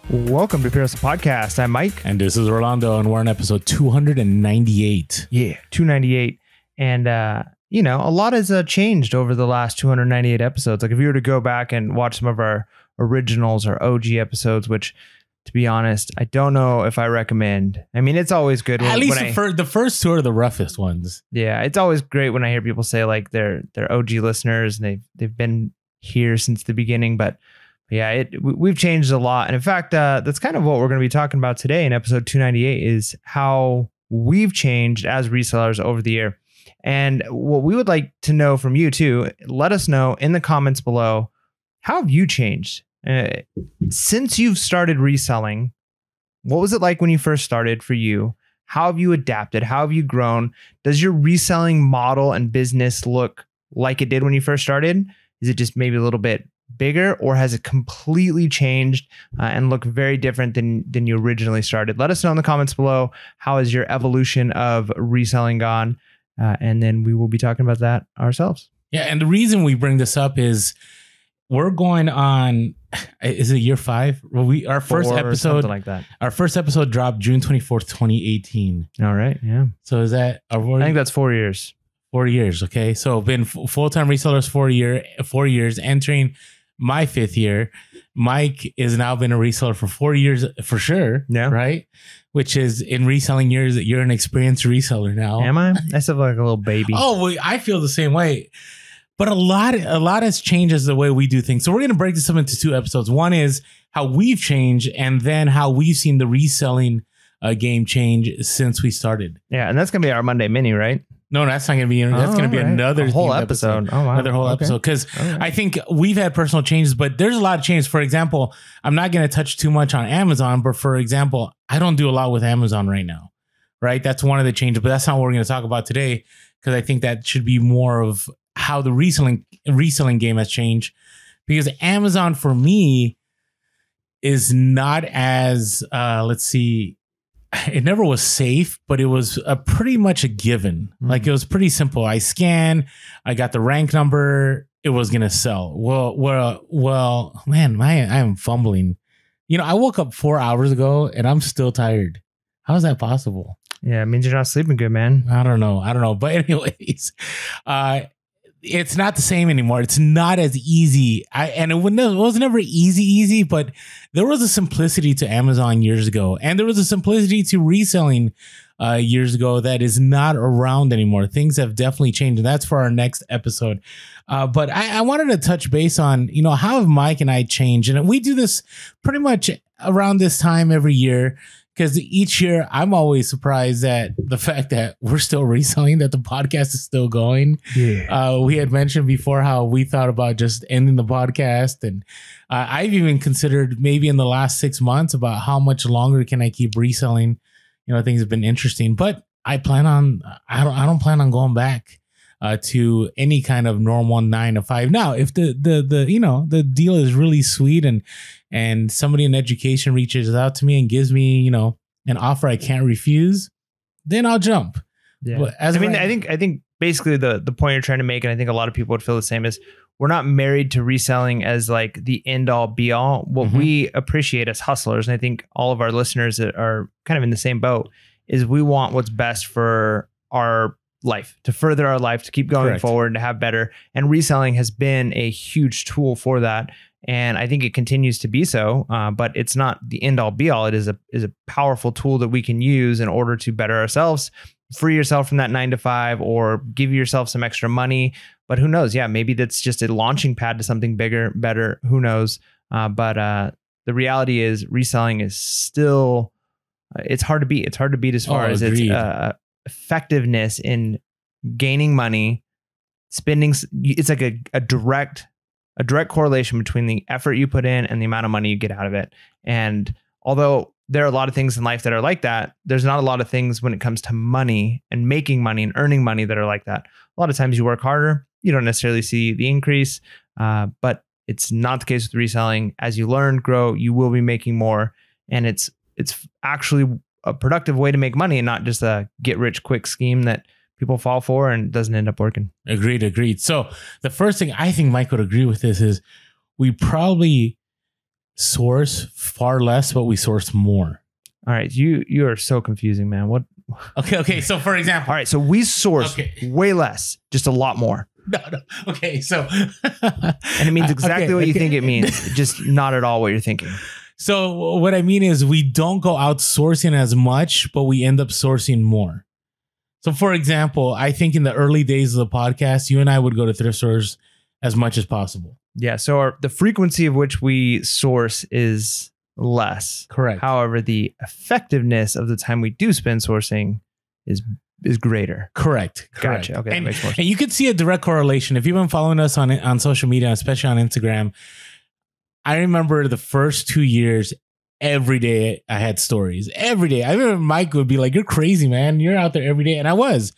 Welcome to PHP Podcast. I'm Mike. And this is Rolando, and we're on episode 298. Yeah, 298. And, a lot has changed over the last 298 episodes. Like if you were to go back and watch some of our originals or OG episodes, which, to be honest, I don't know if I recommend. I mean, it's always good. At least the first two are the roughest ones. Yeah, it's always great when I hear people say like they're OG listeners and they've been here since the beginning, but yeah, we've changed a lot. And in fact, that's kind of what we're going to be talking about today in episode 298 is how we've changed as resellers over the year. And what we would like to know from you too, let us know in the comments below, how have you changed? Since you've started reselling, what was it like when you first started for you? How have you adapted? How have you grown? Does your reselling model and business look like it did when you first started? Is it just maybe a little bit bigger, or has it completely changed and look very different than you originally started? Let us know in the comments below. How has your evolution of reselling gone? And then we will be talking about that ourselves. Yeah, and the reason we bring this up is we're going on, is it year 5? Well, our first episode, something like that. Our first episode dropped June 24th, 2018. All right, yeah. So is that? I think that's 4 years. 4 years, okay. So been full-time resellers 4 years, entering my 5th year. Mike has now been a reseller for 4 years for sure. Yeah. Right. Which is in reselling years that you're an experienced reseller now. Am I? I still feel like a little baby. Oh, well, I feel the same way. But a lot has changed as the way we do things. So we're going to break this up into 2 episodes. One is how we've changed, and then how we've seen the reselling game change since we started. Yeah, and that's going to be our Monday mini, right? No, that's not going to be. That's going to be another whole episode. Oh, wow. Another whole episode. Because I think we've had personal changes, but there's a lot of changes. For example, I'm not going to touch too much on Amazon, but for example, I don't do a lot with Amazon right now. Right? That's one of the changes, but that's not what we're going to talk about today, because I think that should be more of how the reselling game has changed. Because Amazon for me is not as it never was safe, but it was pretty much a given. Like it was pretty simple. I scan, I got the rank number, it was gonna sell. Well, man, I am fumbling. I woke up 4 hours ago and I'm still tired. How is that possible? Yeah, it means you're not sleeping good, man. I don't know. But anyways, it's not the same anymore. It's not as easy. It was never easy, but there was a simplicity to Amazon years ago. And there was a simplicity to reselling years ago that is not around anymore. Things have definitely changed. And that's for our next episode. But I wanted to touch base on, how have Mike and I changed? And we do this pretty much around this time every year. Because each year I'm always surprised at the fact that we're still reselling, that the podcast is still going. Yeah. We had mentioned before how we thought about just ending the podcast. And I've even considered maybe in the last 6 months about how much longer can I keep reselling. Things have been interesting, but I don't plan on going back to any kind of normal 9 to 5. Now, if the deal is really sweet and somebody in education reaches out to me and gives me, an offer I can't refuse, then I'll jump. Yeah. But I think basically the point you're trying to make, and I think a lot of people would feel the same, is we're not married to reselling as like the end all be all. What we appreciate as hustlers, and I think all of our listeners that are kind of in the same boat, is we want what's best for our life, to further our life, to keep going forward, and to have better. And reselling has been a huge tool for that. And I think it continues to be so, but it's not the end all be all. It is a powerful tool that we can use in order to better ourselves, free yourself from that 9 to 5, or give yourself some extra money. But who knows? Yeah, maybe that's just a launching pad to something bigger, better. Who knows? But the reality is reselling is still, it's hard to beat. It's hard to beat as far as its effectiveness in gaining money, spending. It's like a direct correlation between the effort you put in and the amount of money you get out of it. And although there are a lot of things in life that are like that, there's not a lot of things when it comes to money and making money and earning money that are like that. A lot of times you work harder, you don't necessarily see the increase, but it's not the case with reselling. As you learn, grow, you will be making more. And it's actually a productive way to make money and not just a get rich quick scheme that people fall for and it doesn't end up working. Agreed. So the first thing I think Mike would agree with this is we probably source far less, but we source more. All right. You are so confusing, man. What? Okay. So for example. All right. So we source way less, just a lot more. No. Okay. So. And it means exactly what you think it means, just not at all what you're thinking. So what I mean is we don't go outsourcing as much, but we end up sourcing more. So for example, I think in the early days of the podcast, you and I would go to thrift stores as much as possible. Yeah. So the frequency of which we source is less. Correct. However, the effectiveness of the time we do spend sourcing is greater. Correct. Gotcha. Okay. And, that makes more sense. and you can see a direct correlation. If you've been following us on social media, especially on Instagram, I remember the first 2 years, every day I had stories. Every day. I remember Mike would be like, "You're crazy, man. You're out there every day." And I was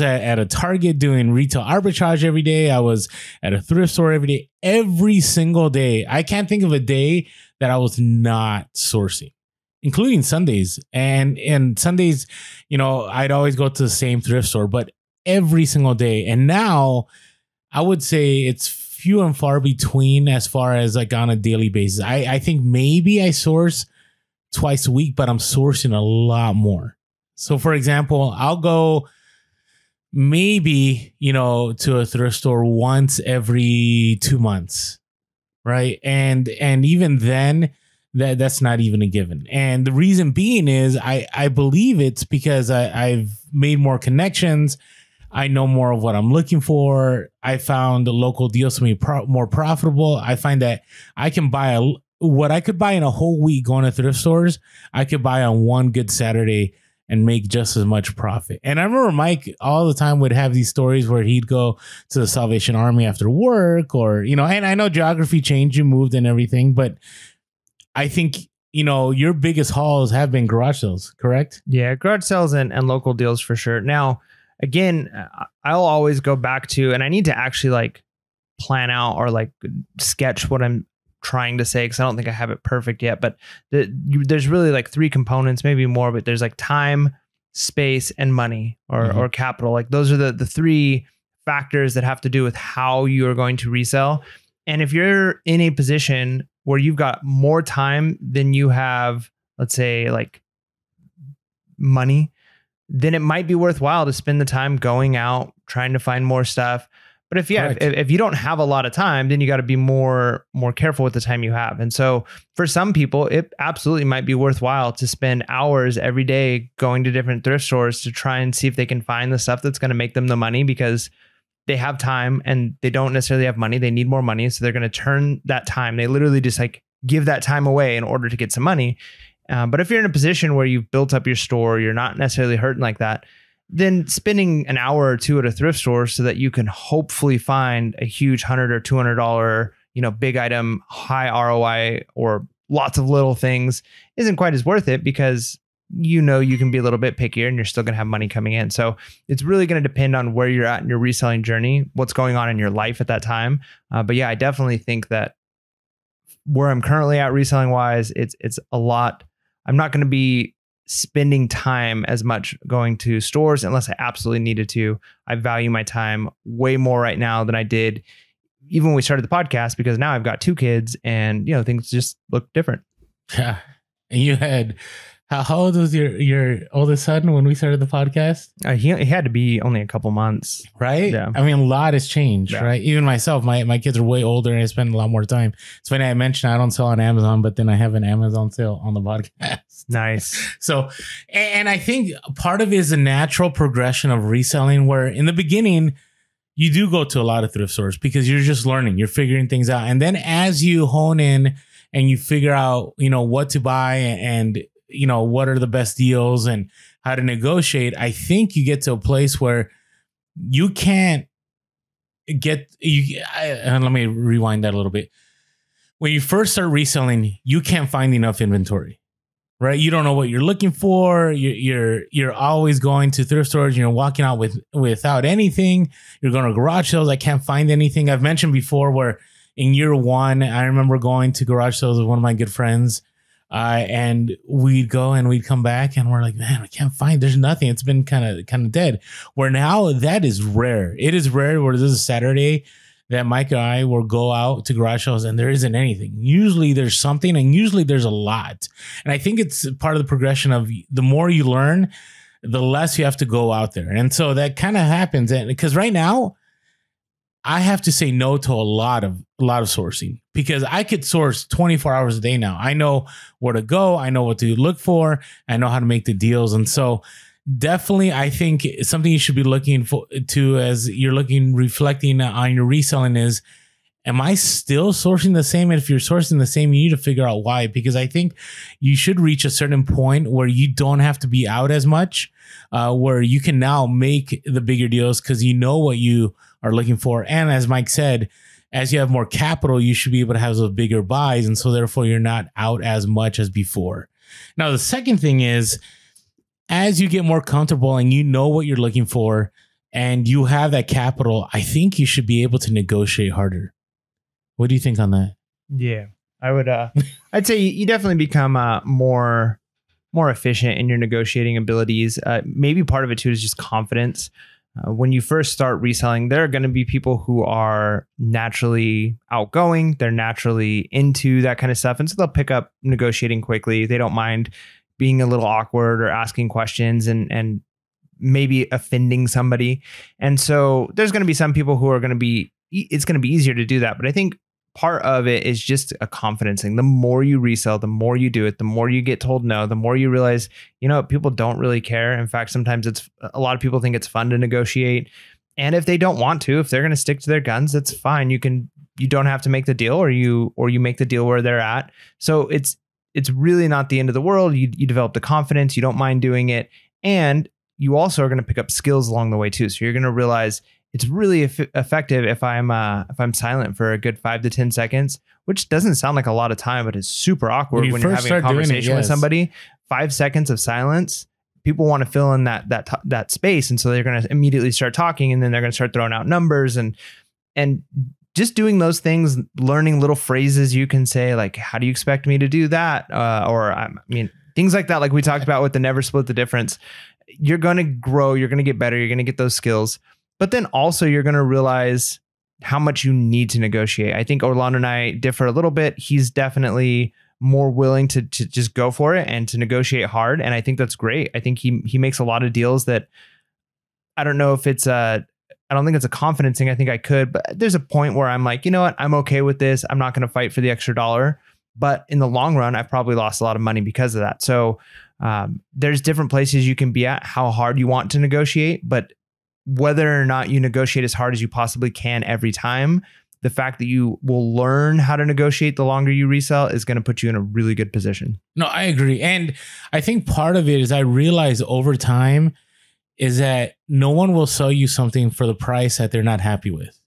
at a Target doing retail arbitrage every day. I was at a thrift store every day. Every single day. I can't think of a day that I was not sourcing, including Sundays. And Sundays, I'd always go to the same thrift store, but every single day. And now I would say it's few and far between as far as like on a daily basis. I think maybe I source twice a week, but I'm sourcing a lot more. So for example, I'll go maybe, to a thrift store once every 2 months. Right. And even then that's not even a given. And the reason being is I believe it's because I've made more connections. I know more of what I'm looking for. I found the local deals to be more profitable. I find that I can buy what I could buy in a whole week going to thrift stores, I could buy on one good Saturday and make just as much profit. And I remember Mike all the time would have these stories where he'd go to the Salvation Army after work or, and I know geography changed, you moved and everything, but I think, your biggest hauls have been garage sales, correct? Yeah, garage sales and local deals for sure. Now, again, I'll always go back to, and I need to actually like plan out or like sketch what I'm trying to say because I don't think I have it perfect yet. But there's really like three components, maybe more, but there's like time, space, and money or capital. Like those are the three factors that have to do with how you are going to resell. And if you're in a position where you've got more time than you have, let's say like money, then it might be worthwhile to spend the time going out, trying to find more stuff. But if you don't have a lot of time, then you got to be more careful with the time you have. And so for some people, it absolutely might be worthwhile to spend hours every day going to different thrift stores to try and see if they can find the stuff that's going to make them the money because they have time and they don't necessarily have money. They need more money. So they're going to turn that time. They literally just like give that time away in order to get some money. But if you're in a position where you've built up your store, you're not necessarily hurting like that, then spending an hour or two at a thrift store so that you can hopefully find a huge $100 or $200, big item, high ROI, or lots of little things isn't quite as worth it because you can be a little bit pickier and you're still going to have money coming in. So it's really going to depend on where you're at in your reselling journey, what's going on in your life at that time. But yeah, I definitely think that where I'm currently at reselling wise, it's a lot. I'm not going to be spending time as much going to stores unless I absolutely needed to. I value my time way more right now than I did even when we started the podcast because now I've got 2 kids and, things just look different. Yeah. And you had, how old was your oldest son when we started the podcast? He had to be only a couple months. Right? Yeah. I mean, a lot has changed, right? Even myself, my kids are way older and I spend a lot more time. It's funny, I mentioned I don't sell on Amazon, but then I have an Amazon sale on the podcast. Nice. So, and I think part of it is a natural progression of reselling where in the beginning, you do go to a lot of thrift stores because you're just learning, you're figuring things out. And then as you hone in and you figure out, what to buy and what are the best deals and how to negotiate, I think you get to a place where you can't let me rewind that a little bit. When you first start reselling, you can't find enough inventory, right? You don't know what you're looking for. You're always going to thrift stores. You're walking out without anything. You're going to garage sales. I can't find anything. I've mentioned before where in year 1, I remember going to garage sales with one of my good friends. And we'd go and we'd come back and we're like, man, I can't find, there's nothing. It's been kind of dead. Where now that is rare. It is rare where this is a Saturday that Mike and I will go out to garage sales and there isn't anything. Usually there's something and usually there's a lot. And I think it's part of the progression of the more you learn, the less you have to go out there. And so that kind of happens. And because right now I have to say no to a lot of sourcing because I could source 24 hours a day now. I know where to go. I know what to look for. I know how to make the deals. And so definitely, I think something you should be looking to as you're reflecting on your reselling is, am I still sourcing the same? And if you're sourcing the same, you need to figure out why, because I think you should reach a certain point where you don't have to be out as much, where you can now make the bigger deals because you know what you are looking for. And as Mike said, as you have more capital, you should be able to have those bigger buys. And so therefore you're not out as much as before. Now, the second thing is, as you get more comfortable and you know what you're looking for and you have that capital, I think you should be able to negotiate harder. What do you think on that? Yeah, I would, I'd say you definitely become more efficient in your negotiating abilities. Maybe part of it too is just confidence. When you first start reselling, there are going to be people who are naturally outgoing. They're naturally into that kind of stuff. And so they'll pick up negotiating quickly. They don't mind being a little awkward or asking questions and maybe offending somebody. And so there's going to be some people who are going to be, it's going to be easier to do that. But I think part of it is just a confidence thing. The more you resell, the more you do it, the more you get told no, the more you realize, you know, people don't really care. In fact, sometimes it's a lot of people think it's fun to negotiate. And if they don't want to, if they're going to stick to their guns, that's fine. You don't have to make the deal or you make the deal where they're at. So it's really not the end of the world. You develop the confidence, you don't mind doing it. And you also are going to pick up skills along the way too. So you're going to realize it's really effective if I'm silent for a good 5 to 10 seconds, which doesn't sound like a lot of time, but it's super awkward when you're having a conversation with somebody. 5 seconds of silence, people want to fill in that space. And so they're going to immediately start talking, and then they're going to start throwing out numbers and just doing those things, learning little phrases you can say, like, how do you expect me to do that? Or I mean, things like that, like we talked about with the never split the difference. You're going to grow, you're going to get better, you're going to get those skills. But then also you're going to realize how much you need to negotiate. I think Orlando and I differ a little bit. He's definitely more willing to just go for it and to negotiate hard. And I think that's great. I think he makes a lot of deals that I don't know if it's I don't think it's a confidence thing. I think I could, but there's a point where I'm like, you know what? I'm okay with this. I'm not going to fight for the extra dollar. But in the long run, I've probably lost a lot of money because of that. So there's different places you can be at, how hard you want to negotiate, but whether or not you negotiate as hard as you possibly can every time, the fact that you will learn how to negotiate the longer you resell is going to put you in a really good position. No, I agree. And I think part of it is I realize over time is that no one will sell you something for the price that they're not happy with.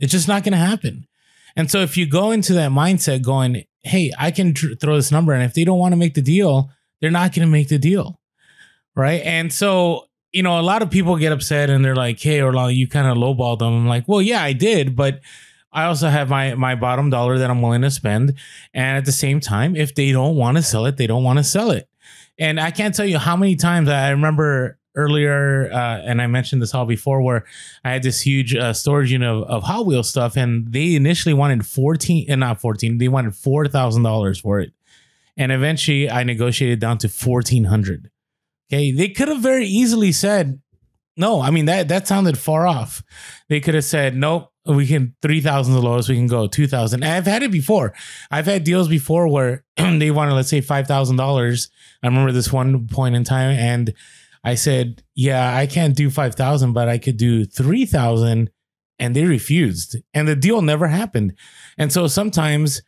It's just not going to happen. And so if you go into that mindset going, hey, I can throw this number, and if they don't want to make the deal, they're not going to make the deal. Right. And so, you know, a lot of people get upset and they're like, hey, Orlando, you kind of lowballed them. I'm like, well, yeah, I did. But I also have my bottom dollar that I'm willing to spend. And at the same time, if they don't want to sell it, they don't want to sell it. And I can't tell you how many times I remember earlier, and I mentioned this all before, where I had this huge storage unit of Hot Wheels stuff. And they initially wanted they wanted $4,000 for it. And eventually I negotiated down to $1,400. Okay, they could have very easily said, no, I mean, that sounded far off. They could have said, nope, we can 3,000 the lowest, we can go 2,000. I've had it before. I've had deals before where they wanted, let's say, $5,000. I remember this one point in time, and I said, yeah, I can't do 5,000, but I could do 3,000. And they refused. And the deal never happened. And so sometimes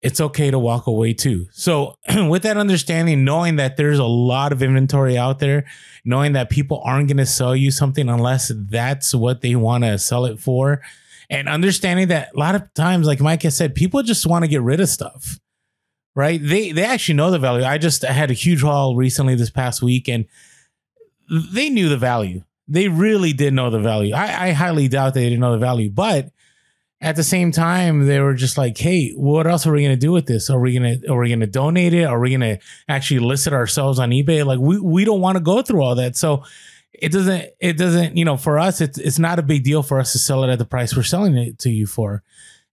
it's okay to walk away too. So with that understanding, knowing that there's a lot of inventory out there, knowing that people aren't going to sell you something unless that's what they want to sell it for, and understanding that a lot of times, like Mike has said, people just want to get rid of stuff, right? They actually know the value. I had a huge haul recently this past week, and they knew the value. They really did know the value. I highly doubt they didn't know the value, but at the same time, they were just like, hey, what else are we going to do with this? Are we going to donate it? Are we going to actually list it ourselves on eBay? Like we don't want to go through all that. So it doesn't, you know, for us, it's not a big deal for us to sell it at the price we're selling it to you for.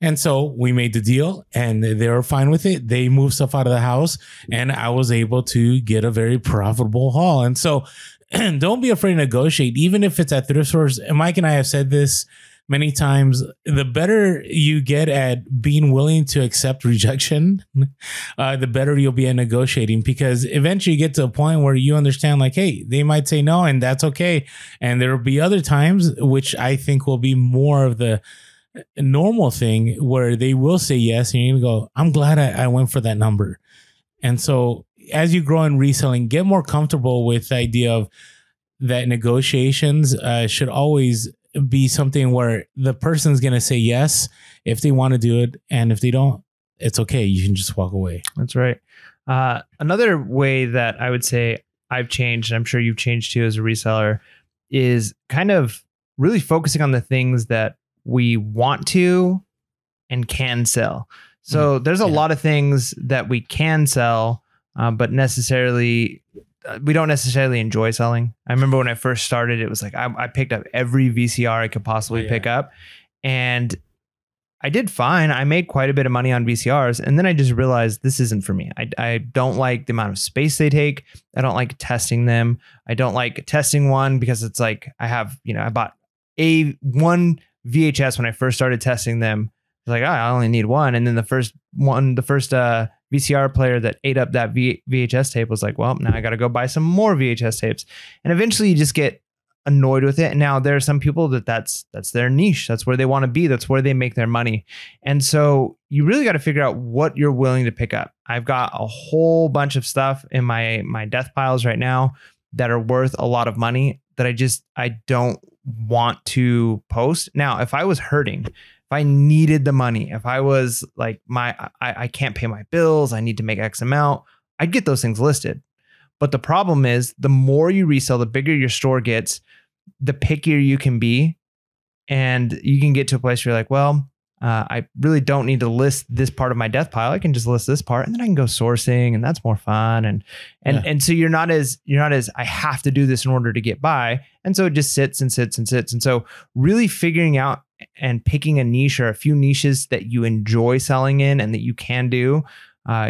And so we made the deal and they were fine with it. They moved stuff out of the house and I was able to get a very profitable haul. And so don't be afraid to negotiate, even if it's at thrift stores. And Mike and I have said this many times, the better you get at being willing to accept rejection, the better you'll be at negotiating, because eventually you get to a point where you understand like, hey, they might say no and that's okay. And there will be other times, which I think will be more of the normal thing, where they will say yes and you're gonna go, I'm glad I went for that number. And so as you grow in reselling, get more comfortable with the idea of that negotiations should always be something where the person's gonna say yes if they want to do it, and if they don't, it's okay, you can just walk away. That's right. Another way that I would say I've changed, and I'm sure you've changed too as a reseller, is kind of really focusing on the things that we want to and can sell. So there's a lot of things that we can sell, but necessarily we don't necessarily enjoy selling. I remember when I first started, it was like I picked up every VCR I could possibly pick up, and I did fine. I made quite a bit of money on VCRs, and then I just realized this isn't for me. I don't like the amount of space they take. I don't like testing them. I don't like testing one because it's like I bought one VHS when I first started testing them. It's like, I only need one. And then the first VCR player that ate up that VHS tape was like, well, now I got to go buy some more VHS tapes. And eventually you just get annoyed with it. And now there are some people that's their niche. That's where they want to be. That's where they make their money. And so you really got to figure out what you're willing to pick up. I've got a whole bunch of stuff in my death piles right now that are worth a lot of money that I don't want to post. Now, if I was hurting, if I needed the money, if I was like I can't pay my bills, I need to make X amount, I'd get those things listed. But the problem is, the more you resell, the bigger your store gets, the pickier you can be. And you can get to a place where you're like, well, I really don't need to list this part of my death pile. I can just list this part, and then I can go sourcing, and that's more fun. And so you're not as I have to do this in order to get by. And so it just sits and sits and sits. And so really figuring out and picking a niche or a few niches that you enjoy selling in and that you can do,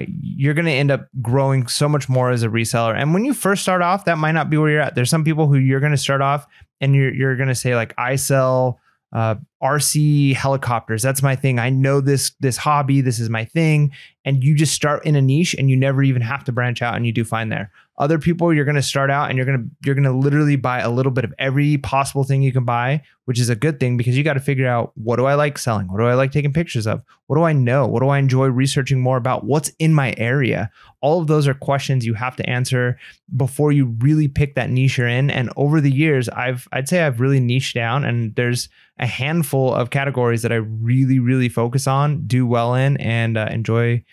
you're going to end up growing so much more as a reseller. And when you first start off, that might not be where you're at. There's some people who you're going to start off and you're going to say like, I sell RC helicopters. That's my thing. I know this hobby. This is my thing. And you just start in a niche and you never even have to branch out, and you do fine there. Other people, you're going to start out and you're going to literally buy a little bit of every possible thing you can buy, which is a good thing, because you got to figure out, what do I like selling? What do I like taking pictures of? What do I know? What do I enjoy researching more about? What's in my area? All of those are questions you have to answer before you really pick that niche you're in. And over the years, I'd say I've really niched down, and there's a handful of categories that I really, really focus on, do well in, and enjoy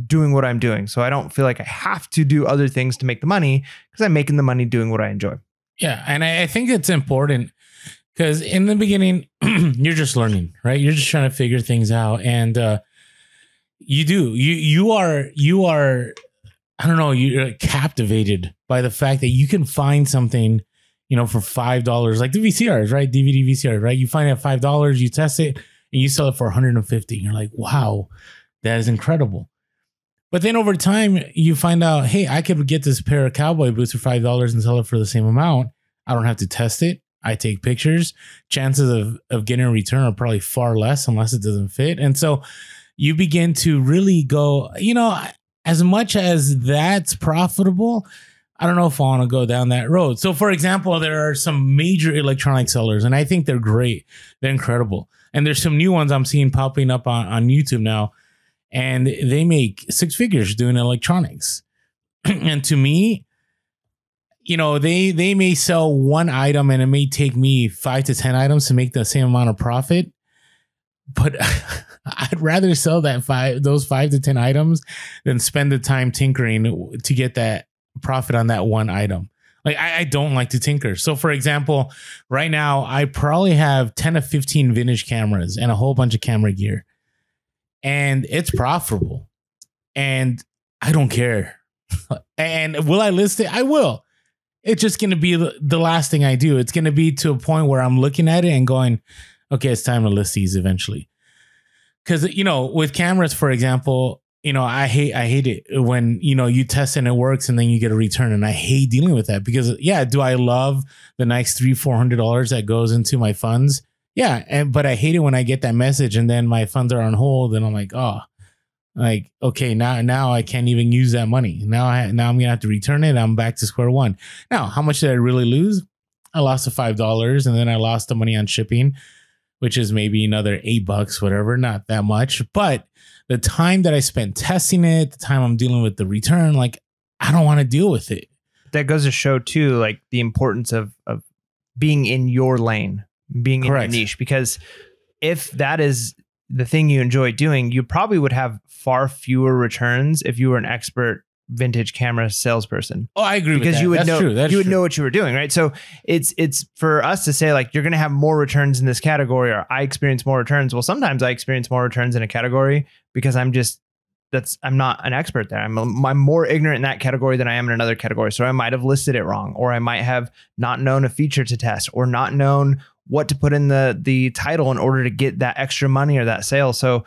doing what I'm doing. So I don't feel like I have to do other things to make the money, because I'm making the money doing what I enjoy. Yeah. And I think it's important, because in the beginning, you're just learning, right? You're just trying to figure things out. And you are, I don't know, you're captivated by the fact that you can find something, for $5, like the VCRs, right? DVD VCRs, right? You find it at $5, you test it, and you sell it for $150. And you're like, wow, that is incredible. But then over time, you find out, hey, I could get this pair of cowboy boots for $5 and sell it for the same amount. I don't have to test it. I take pictures. Chances of getting a return are probably far less, unless it doesn't fit. And so you begin to really go, as much as that's profitable, I don't know if I want to go down that road. So for example, there are some major electronic sellers, and I think they're great. They're incredible. And there's some new ones I'm seeing popping up on YouTube now. And they make six figures doing electronics. And to me, they may sell one item, and it may take me 5 to 10 items to make the same amount of profit. But I'd rather sell those 5 to 10 items than spend the time tinkering to get that profit on that one item. Like I don't like to tinker. So for example, right now I probably have 10 to 15 vintage cameras and a whole bunch of camera gear. And it's profitable. And I don't care. And will I list it? I will. It's just going to be the last thing I do. It's going to be to a point where I'm looking at it and going, okay, it's time to list these eventually. Because, with cameras, for example, I hate it when, you test and it works and then you get a return. And I hate dealing with that because, do I love the nice $300-400 that goes into my funds? Yeah. But I hate it when I get that message and then my funds are on hold and I'm like, oh, like, okay, now I can't even use that money. Now I'm going to have to return it. I'm back to square one. Now, how much did I really lose? I lost the $5 and then I lost the money on shipping, which is maybe another $8, whatever, not that much. But the time that I spent testing it, the time I'm dealing with the return, like I don't want to deal with it. That goes to show too, like the importance of being in your lane, being Correct. In your niche, because if that is the thing you enjoy doing, you probably would have far fewer returns if you were an expert vintage camera salesperson. Oh, I agree because with that. you would That's know true. That's you would true. know what you were doing, right? So it's for us to say like you're going to have more returns in this category, or I experience more returns. Well, sometimes I experience more returns in a category because I'm not an expert there. I'm more ignorant in that category than I am in another category. So I might have listed it wrong, or I might have not known a feature to test, or not known what to put in the title in order to get that extra money or that sale. So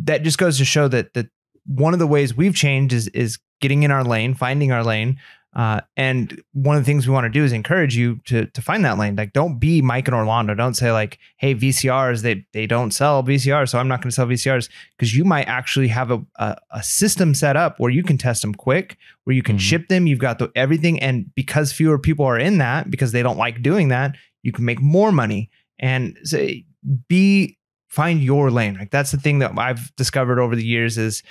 that just goes to show that one of the ways we've changed is getting in our lane, finding our lane. And one of the things we want to do is encourage you to find that lane. Like, don't be Mike and Orlando. Don't say like, hey, VCRs, they don't sell VCRs, so I'm not going to sell VCRs. Because you might actually have a system set up where you can test them quick, where you can ship them. You've got everything. And because fewer people are in that, because they don't like doing that, you can make more money. And say, find your lane. Like, that's the thing that I've discovered over the years is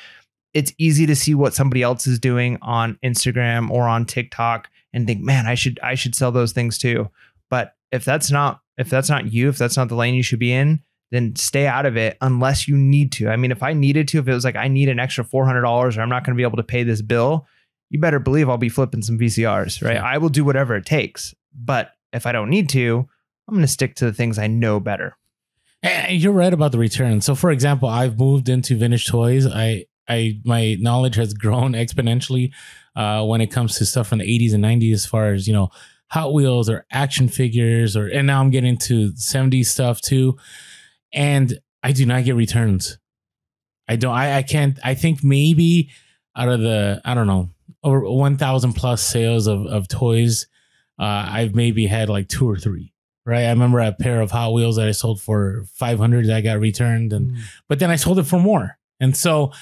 it's easy to see what somebody else is doing on Instagram or on TikTok and think, man, I should sell those things too. But if that's not you, if that's not the lane you should be in, then stay out of it unless you need to. I mean, if I needed to, if it was like I need an extra $400 or I'm not going to be able to pay this bill, you better believe I'll be flipping some VCRs, right? I will do whatever it takes. But if I don't need to, I'm going to stick to the things I know better. And you're right about the return. So for example, I've moved into vintage toys. My knowledge has grown exponentially when it comes to stuff from the 80s and 90s, as far as, Hot Wheels or action figures, and now I'm getting to 70s stuff too. And I do not get returns. I can't. I think maybe out of the, I don't know, over 1,000 plus sales of toys, I've maybe had like 2 or 3. Right. I remember a pair of Hot Wheels that I sold for $500 that I got returned, but then I sold it for more. And so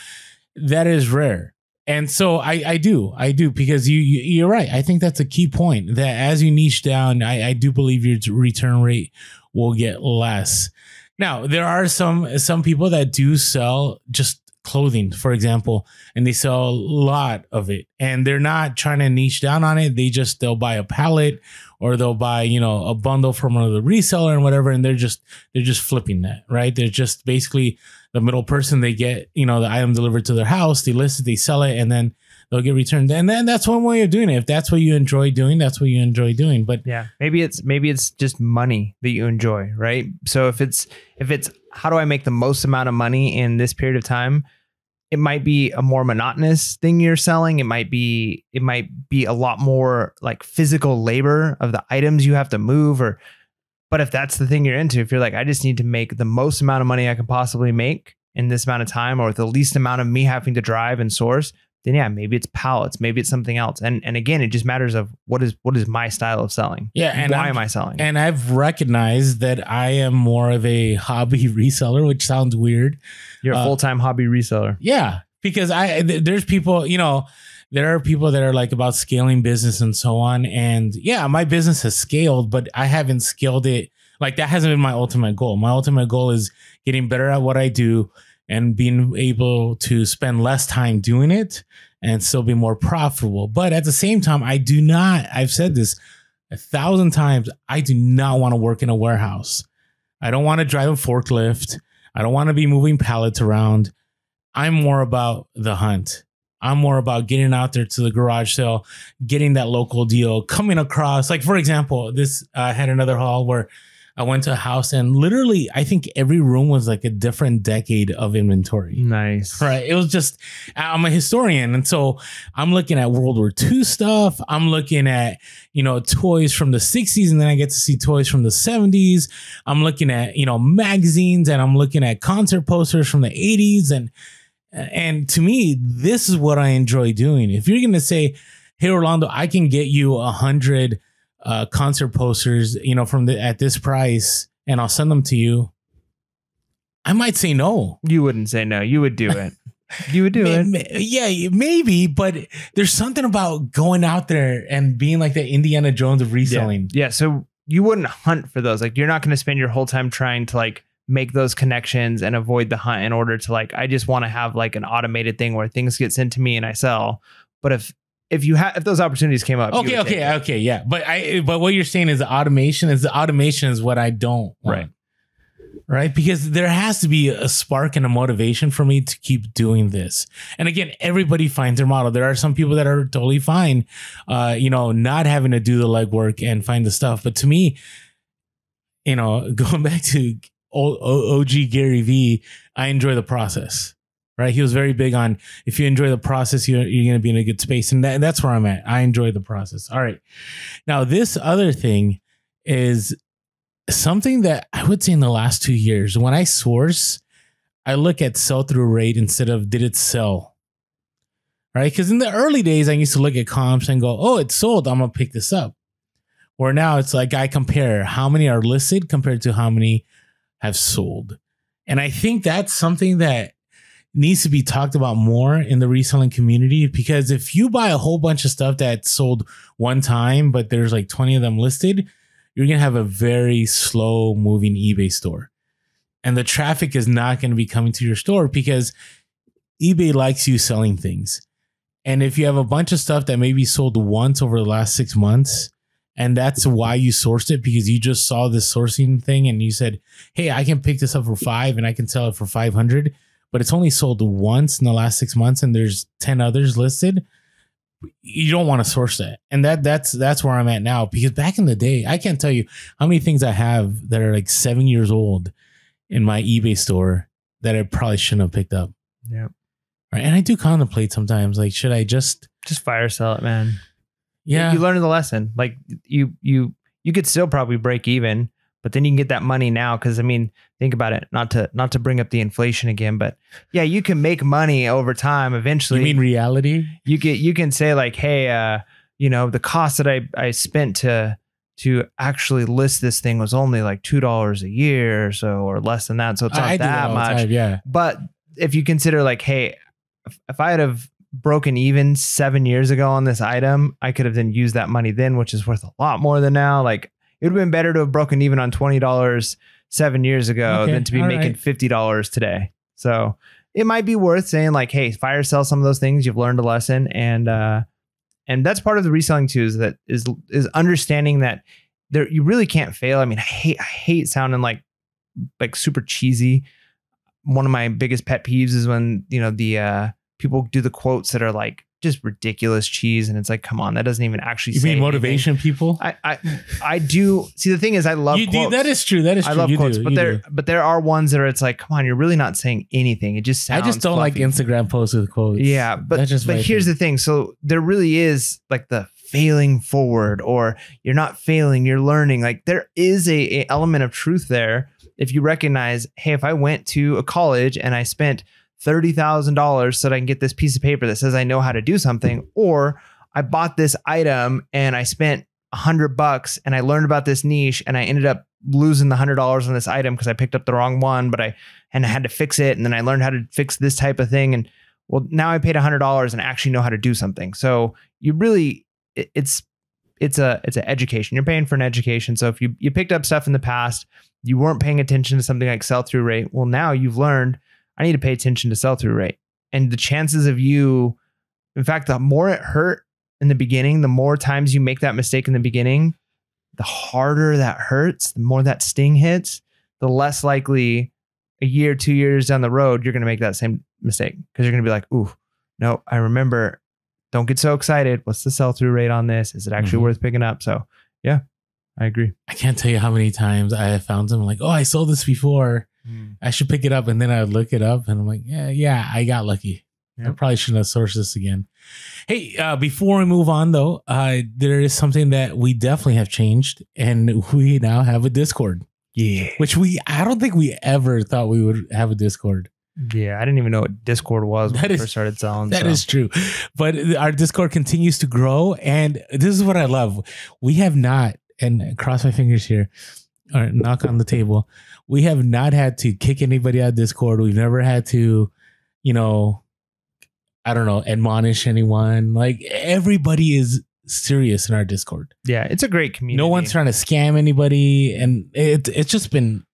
that is rare. And so I do because you're right. I think that's a key point, that as you niche down, I do believe your return rate will get less. Now, there are some people that do sell just clothing, for example, and they sell a lot of it, and they're not trying to niche down on it. They'll buy a pallet, or they'll buy, a bundle from another reseller and whatever. And they're just flipping that, right? They're just basically the middle person. They get, the item delivered to their house, they list it, they sell it, and then they'll get returned. And then that's one way of doing it. If that's what you enjoy doing, that's what you enjoy doing. But yeah, maybe it's just money that you enjoy, right? So if it's how do I make the most amount of money in this period of time? It might be a more monotonous thing you're selling. It might be a lot more like physical labor of the items you have to move, but if that's the thing you're into, if you're like, I just need to make the most amount of money I can possibly make in this amount of time, or with the least amount of me having to drive and source, then yeah, maybe it's pallets, maybe it's something else. And again, it just matters of what is my style of selling. Yeah. And why am I selling? And I've recognized that I am more of a hobby reseller, which sounds weird. You're a full-time hobby reseller. Yeah. Because there's people, there are people that are like about scaling business and so on. And yeah, my business has scaled, but I haven't scaled it. Like, that hasn't been my ultimate goal. My ultimate goal is getting better at what I do and being able to spend less time doing it and still be more profitable. But at the same time, I've said this 1,000 times, I do not want to work in a warehouse. I don't want to drive a forklift. I don't want to be moving pallets around. I'm more about the hunt. I'm more about getting out there to the garage sale, getting that local deal, coming across. Like, for example, this I had another haul where I went to a house and literally I think every room was like a different decade of inventory. Nice. Right. It was just, I'm a historian. And so I'm looking at World War II stuff. I'm looking at, toys from the 60s, and then I get to see toys from the 70s. I'm looking at, magazines, and I'm looking at concert posters from the 80s. And to me, this is what I enjoy doing. If you're going to say, hey, Orlando, I can get you 100 concert posters, at this price, and I'll send them to you, I might say no. You wouldn't say no. You would do it. You would do it. Yeah, maybe. But there's something about going out there and being like the Indiana Jones of reselling. Yeah. So you wouldn't hunt for those. Like, you're not going to spend your whole time trying to like make those connections and avoid the hunt in order to like, I just want to have like an automated thing where things get sent to me and I sell. But if those opportunities came up, okay, yeah. But what you're saying is the automation is what I don't want. Right? Because there has to be a spark and a motivation for me to keep doing this. And again, everybody finds their model. There are some people that are totally fine, not having to do the legwork and find the stuff. But to me, going back to OG Gary V, I enjoy the process. Right. He was very big on, if you enjoy the process, you're going to be in a good space. And that's where I'm at. I enjoy the process. All right. Now, this other thing is something that I would say in the last 2 years, when I source, I look at sell-through rate instead of did it sell. Right. Because in the early days, I used to look at comps and go, oh, it's sold, I'm going to pick this up. Or now it's like I compare how many are listed compared to how many have sold. And I think that's something that needs to be talked about more in the reselling community, because if you buy a whole bunch of stuff that's sold one time, but there's like 20 of them listed, you're going to have a very slow moving eBay store. And the traffic is not going to be coming to your store because eBay likes you selling things. And if you have a bunch of stuff that maybe sold once over the last 6 months, and that's why you sourced it, because you just saw this sourcing thing and you said, hey, I can pick this up for $5 and I can sell it for $500. But it's only sold once in the last 6 months and there's 10 others listed, you don't want to source that. And that's where I'm at now, because back in the day, I can't tell you how many things I have that are like 7 years old in my eBay store that I probably shouldn't have picked up. Yeah. Right. And I do contemplate sometimes, like, should I just fire sell it, man? Yeah. You learned the lesson. Like you could still probably break even, but then you can get that money now. Cause I mean, think about it, not to bring up the inflation again, but yeah, you can make money over time. Eventually. You mean reality? You can say like, hey, the cost that I spent to actually list this thing was only like $2 a year or so, or less than that. So it's not that much. Yeah. But if you consider like, hey, if I had have broken even 7 years ago on this item, I could have then used that money then, which is worth a lot more than now. Like, it would have been better to have broken even on $20 7 years ago than to be making $50 today. So it might be worth saying like, hey, fire sell some of those things. You've learned a lesson. And that's part of the reselling too, is understanding that you really can't fail. I mean, I hate sounding like super cheesy. One of my biggest pet peeves is when, the people do the quotes that are like just ridiculous cheese, and it's like, come on, that doesn't even actually say mean motivation anything. People? I do. See, the thing is, I love quotes. That is true. I love quotes, but there are ones that are, it's like, come on, you're really not saying anything. It just sounds I just don't fluffy. like Instagram posts with quotes. Yeah, but here's the thing. So there really is like the failing forward, or you're not failing, you're learning. Like, there is a element of truth there. If you recognize, hey, if I went to a college and I spent $30,000 so that I can get this piece of paper that says I know how to do something, or I bought this item and I spent $100 and I learned about this niche and I ended up losing the $100 on this item because I picked up the wrong one, but I had to fix it. And then I learned how to fix this type of thing. And well, now I paid $100 and actually know how to do something. So you really, it's an education. You're paying for an education. So if you picked up stuff in the past, you weren't paying attention to something like sell-through rate. Well, now you've learned, I need to pay attention to sell-through rate. And the chances of you, in fact, the more it hurt in the beginning, the more times you make that mistake in the beginning, the harder that hurts, the more that sting hits, the less likely a year, 2 years down the road, you're going to make that same mistake, because you're going to be like, ooh, no, I remember, don't get so excited. What's the sell-through rate on this? Is it actually worth picking up? So yeah, I agree. I can't tell you how many times I have found something like, oh, I sold this before. I should pick it up. And then I would look it up and I'm like, yeah, I got lucky. Yep. I probably shouldn't have sourced this again. Hey, before we move on though, there is something that we definitely have changed, and we now have a Discord. Yeah. Which I don't think we ever thought we would have a Discord. Yeah, I didn't even know what Discord was when we first started selling. That is true. But our Discord continues to grow, and this is what I love. We have not, and cross my fingers here, or knock on the table, we have not had to kick anybody out of Discord. We've never had to, I don't know, admonish anyone. Like, everybody is serious in our Discord. Yeah, it's a great community. No one's trying to scam anybody, and it's just been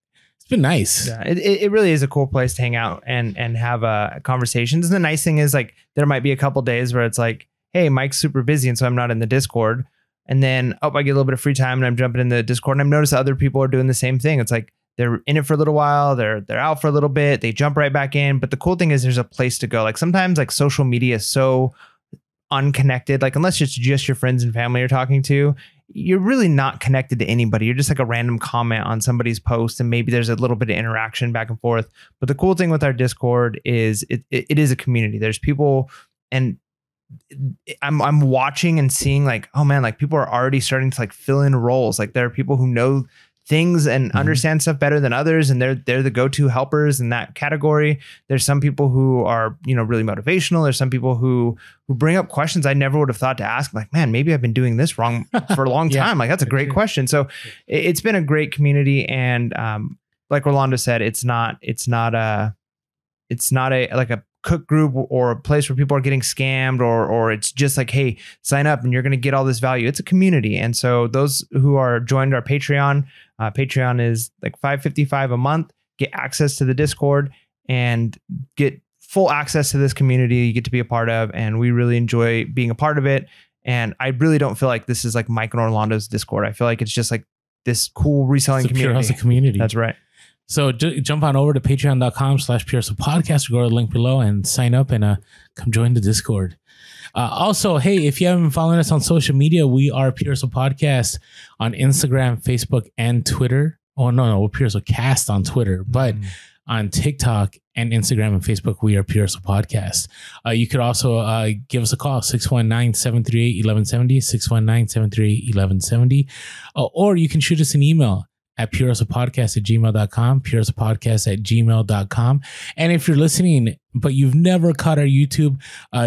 nice. Yeah, it really is a cool place to hang out and have conversations. And the nice thing is, like, there might be a couple days where it's like, hey, Mike's super busy, and so I'm not in the Discord. And then I get a little bit of free time and I'm jumping in the Discord, and I've noticed other people are doing the same thing. It's like they're in it for a little while, they're out for a little bit, they jump right back in. But the cool thing is there's a place to go. Like, sometimes like social media is so unconnected, like unless it's just your friends and family you're talking to, you're really not connected to anybody. You're just like a random comment on somebody's post, and maybe there's a little bit of interaction back and forth. But the cool thing with our Discord is it is a community. There's people, and I'm watching and seeing like, oh man, like people are already starting to like fill in roles. Like, there are people who know things and understand stuff better than others, and they're the go-to helpers in that category. There's some people who are, really motivational. There's some people who bring up questions I never would have thought to ask. Like, man, maybe I've been doing this wrong for a long time. Like, that's a great question. So it's been a great community. And like Rolando said, it's not a like a cook group or a place where people are getting scammed, or it's just like, hey, sign up and you're going to get all this value. It's a community. And so those who are joined our Patreon is like $5.55 a month, get access to the Discord and get full access to this community you get to be a part of. And we really enjoy being a part of it. And I really don't feel like this is like Mike and Orlando's Discord. I feel like it's just like this cool reselling community. Pure community. That's right. So jump on over to patreon.com/PureHustle, go to the link below and sign up and come join the Discord. Also, hey, if you haven't been following us on social media, we are Pure Hustle Podcast on Instagram, Facebook, and Twitter. Oh, no, we're Pure Hustle Cast on Twitter, but on TikTok and Instagram and Facebook, we are Pure Hustle Podcast. You could also give us a call, 619-738-1170, 619-738-1170, or you can shoot us an email at purehustlepodcast@gmail.com, purehustlepodcast@gmail.com. And if you're listening, but you've never caught our YouTube,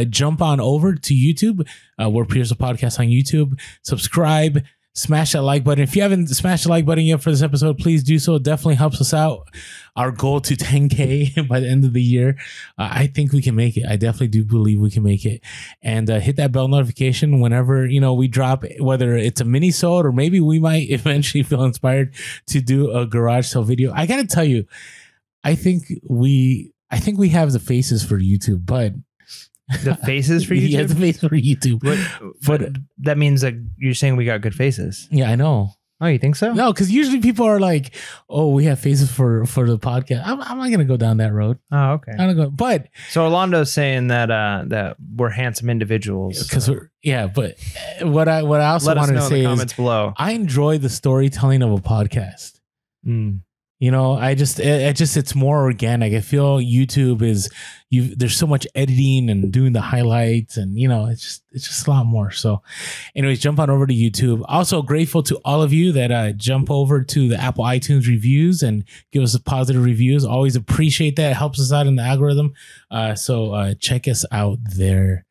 jump on over to YouTube. We're Pure Hustle Podcast on YouTube. Subscribe, smash that like button. If you haven't smashed the like button yet for this episode, please do so. It definitely helps us out. Our goal to 10K by the end of the year. I think we can make it. I definitely do believe we can make it. And hit that bell notification whenever, we drop, whether it's a mini-sode or maybe we might eventually feel inspired to do a garage sale video. I got to tell you, I think we have the faces for YouTube, but the faces for YouTube? Yeah, the face for YouTube. But that means that you're saying we got good faces. Yeah, I know. Oh, you think so? No, because usually people are like, "Oh, we have faces for the podcast." I'm not gonna go down that road. Oh, okay. I'm gonna go, but so Orlando's saying that we're handsome individuals. Because but what I also wanted to say is, below. I enjoy the storytelling of a podcast. It's more organic. I feel YouTube is there's so much editing and doing the highlights, and it's just a lot more. So anyways, jump on over to YouTube. Also grateful to all of you that jump over to the Apple iTunes reviews and give us positive reviews. Always appreciate that. It helps us out in the algorithm. So check us out there.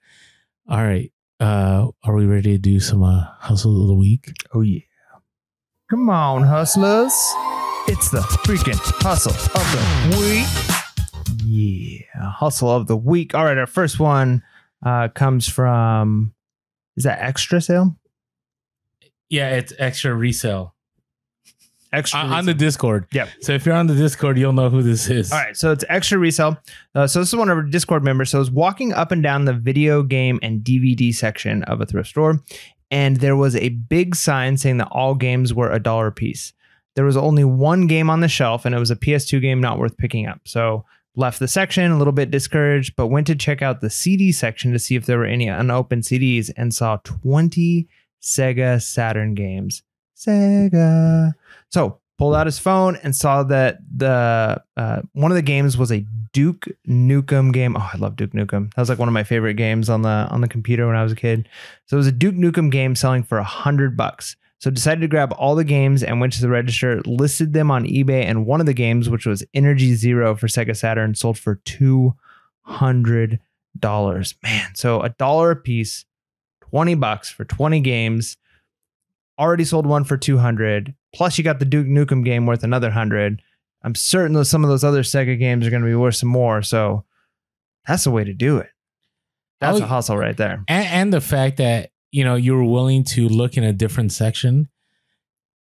All right. Are we ready to do some hustle of the week? Oh yeah. Come on, hustlers. It's the freaking hustle of the week. Yeah, hustle of the week. All right, our first one comes from, is that Extra Sale? Yeah, it's Extra Resell. Extra on the Discord. Yep. So if you're on the Discord, you'll know who this is. All right, so it's Extra Resell. So this is one of our Discord members. So I was walking up and down the video game and DVD section of a thrift store, and there was a big sign saying that all games were $1 a piece. There was only one game on the shelf, and it was a PS2 game not worth picking up. So Left the section a little bit discouraged, but went to check out the CD section to see if there were any unopened CDs and saw 20 Sega Saturn games. Sega. So pulled out his phone and saw that the one of the games was a Duke Nukem game. Oh, I love Duke Nukem. That was like one of my favorite games on the computer when I was a kid. So it was a Duke Nukem game selling for $100. So decided to grab all the games and went to the register, listed them on eBay, and one of the games, which was Energy Zero for Sega Saturn, sold for $200. Man, so $1 a piece, $20 for 20 games. Already sold one for $200. Plus, you got the Duke Nukem game worth another $100. I'm certain that some of those other Sega games are going to be worth some more. So that's the way to do it. That's a hustle right there. And the fact that, you know, you were willing to look in a different section.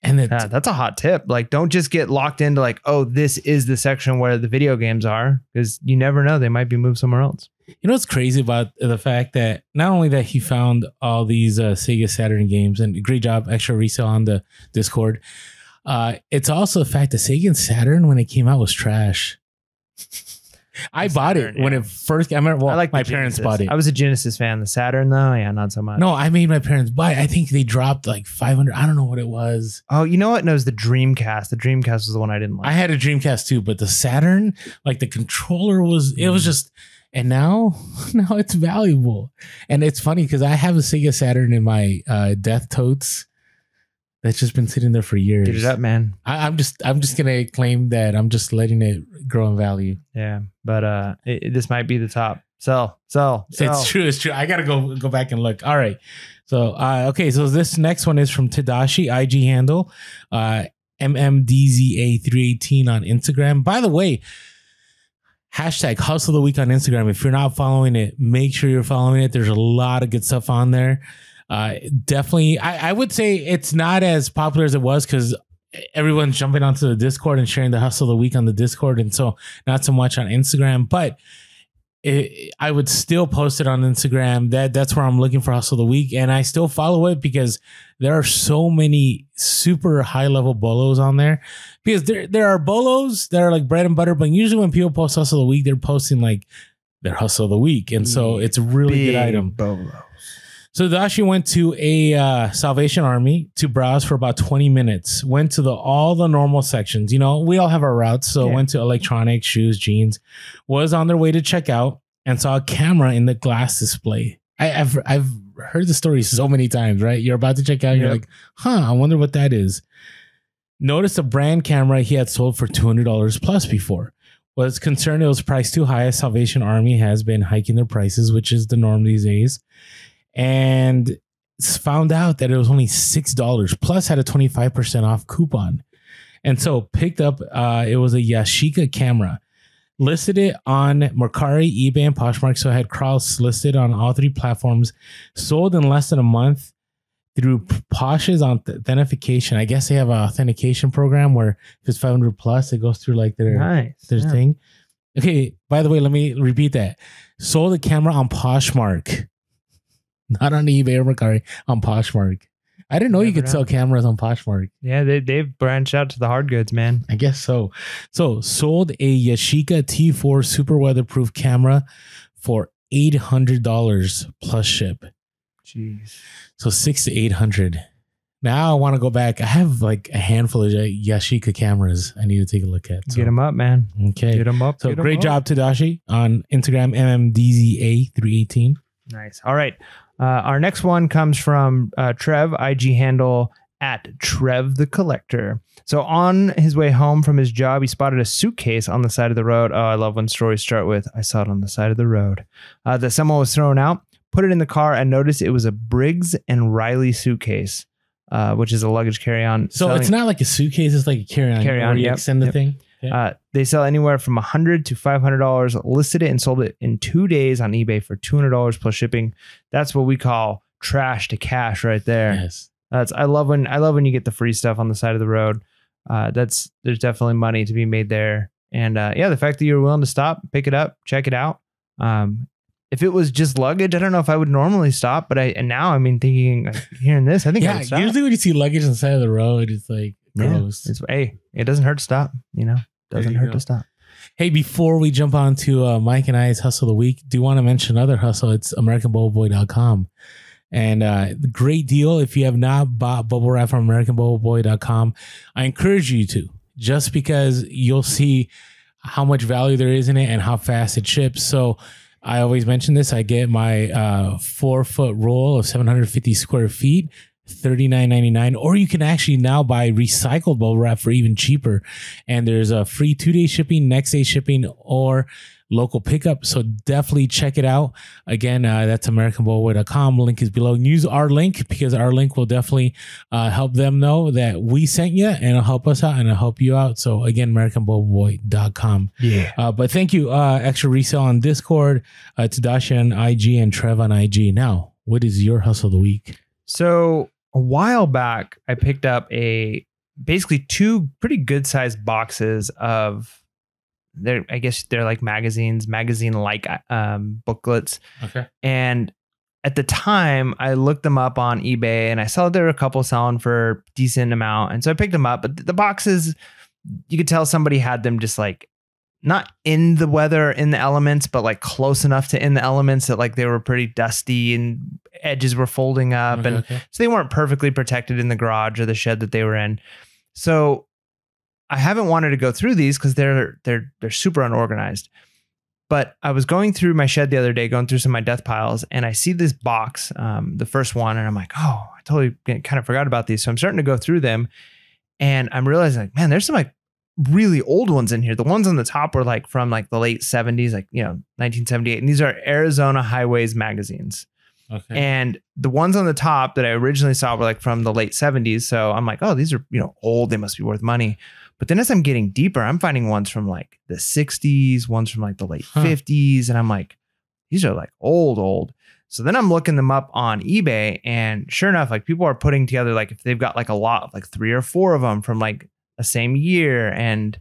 And that's a hot tip. Like, don't just get locked into like, oh, this is the section where the video games are, because you never know. They might be moved somewhere else. You know what's crazy about the fact that not only that he found all these Sega Saturn games, and great job, extra resale on the Discord. It's also the fact that Sega Saturn, when it came out, was trash. I bought it when it first. I remember. Well, I like my parents bought it. I was a Genesis fan. The Saturn, though, yeah, not so much. No, I made my parents buy it. I think they dropped like 500. I don't know what it was. Oh, you know what? No, it was the Dreamcast. The Dreamcast was the one I didn't like. I had a Dreamcast too, but the Saturn, like the controller was. It was just. And now it's valuable. And it's funny because I have a Sega Saturn in my death totes that's just been sitting there for years. Get it up, man. I'm just gonna claim that I'm just letting it grow in value. Yeah, but this might be the top. Sell. It's true. I gotta go back and look. All right. So okay. So this next one is from Tadashi, IG handle MMDZA318 on Instagram. By the way, hashtag Hustle the Week on Instagram. If you're not following it, make sure you're following it. There's a lot of good stuff on there. Definitely, I would say it's not as popular as it was because everyone's jumping onto the Discord and sharing the Hustle of the Week on the Discord, and so not so much on Instagram. But I would still post it on Instagram. That's where I'm looking for Hustle of the Week, and I still follow it because there are so many super high level bolos on there. Because there are bolos that are like bread and butter, but usually when people post Hustle of the Week, they're posting like their Hustle of the Week, and so it's a really good item. Bolos. So Dashi went to a Salvation Army to browse for about 20 minutes. Went to all the normal sections. You know, we all have our routes. So went to electronics, shoes, jeans. Was on their way to check out and saw a camera in the glass display. I've heard the story so many times, right? You're about to check out. You're like, I wonder what that is. Noticed a brand camera he had sold for $200 plus before. Was concerned it was priced too high, as Salvation Army has been hiking their prices, which is the norm these days. And found out that it was only $6 plus had a 25% off coupon. And so picked up, it was a Yashica camera. Listed it on Mercari, eBay, and Poshmark. So I had Kraus listed on all three platforms. Sold in less than a month through Posh's authentication. I guess they have an authentication program where if it's 500 plus, it goes through like their thing. Okay, by the way, let me repeat that. Sold the camera on Poshmark. Not on eBay or Mercari, on Poshmark. I didn't know you could sell cameras on Poshmark. Yeah, they've branched out to the hard goods, man. I guess so. So sold a Yashica T4 super weatherproof camera for $800 plus ship. Jeez. So $600 to $800. Now I want to go back. I have like a handful of Yashica cameras I need to take a look at. So. Get them up, man. Okay. Get them up. So great job, Tadashi, on Instagram, MMDZA318. Nice. All right. Our next one comes from Trev, IG handle @Trev the Collector. So on his way home from his job, he spotted a suitcase on the side of the road. Oh, I love when stories start with, I saw it on the side of the road, that someone was throwing out, put it in the car and noticed it was a Briggs and Riley suitcase, which is a luggage carry-on. So it's not like a suitcase, it's like a carry-on. Carry-on, you extend the thing. They sell anywhere from $100 to $500. Listed it and sold it in 2 days on eBay for $200 plus shipping. That's what we call trash to cash right there. Yes, I love when you get the free stuff on the side of the road. There's definitely money to be made there. And the fact that you're willing to stop, pick it up, check it out. If it was just luggage, I don't know if I would normally stop. But thinking, hearing this, I think I would stop. Usually when you see luggage on the side of the road, it's like gross. It doesn't hurt to stop. Doesn't hurt to stop. Hey, before we jump on to Mike and I's Hustle of the Week, do you want to mention another hustle? It's AmericanBubbleBoy.com. And the great deal, if you have not bought bubble wrap from AmericanBubbleBoy.com, I encourage you to, just because you'll see how much value there is in it and how fast it ships. So I always mention this. I get my 4-foot roll of 750 square feet, $39.99, or you can actually now buy recycled bubble wrap for even cheaper. And there's a free 2-day shipping, next day shipping, or local pickup. So definitely check it out. Again, that's AmericanBubbleBoy.com. Link is below. Use our link because our link will definitely help them know that we sent you, and it'll help us out and it'll help you out. So again, AmericanBubbleBoy.com. Yeah. But thank you, Extra Resale on Discord, to Dasha on IG and Trev on IG. Now, what is your hustle of the week? So a while back, I picked up basically 2 pretty good sized boxes of I guess they're like magazine-like booklets. Okay. And at the time, I looked them up on eBay and I saw there were a couple selling for a decent amount. And so I picked them up. But the boxes, you could tell somebody had them just like not in the weather, in the elements, but like close enough to in the elements that like they were pretty dusty and edges were folding up. So they weren't perfectly protected in the garage or the shed that they were in. So I haven't wanted to go through these because they're super unorganized. But I was going through my shed the other day, going through some of my death piles, and I see this box, the first one, and I'm like, oh, I totally kind of forgot about these. So I'm starting to go through them, and I'm realizing, like, man, there's some like really old ones in here. The ones on the top were like from like the late 70s, like 1978, and these are Arizona Highways magazines. Okay. And the ones on the top that I originally saw were like from the late 70s. So I'm like, oh, these are old. They must be worth money. But then as I'm getting deeper, I'm finding ones from like the 60s, ones from like the late 50s. And I'm like, these are like old. So then I'm looking them up on eBay. And sure enough, like people are putting together, like if they've got like a lot of like 3 or 4 of them from like the same year. And,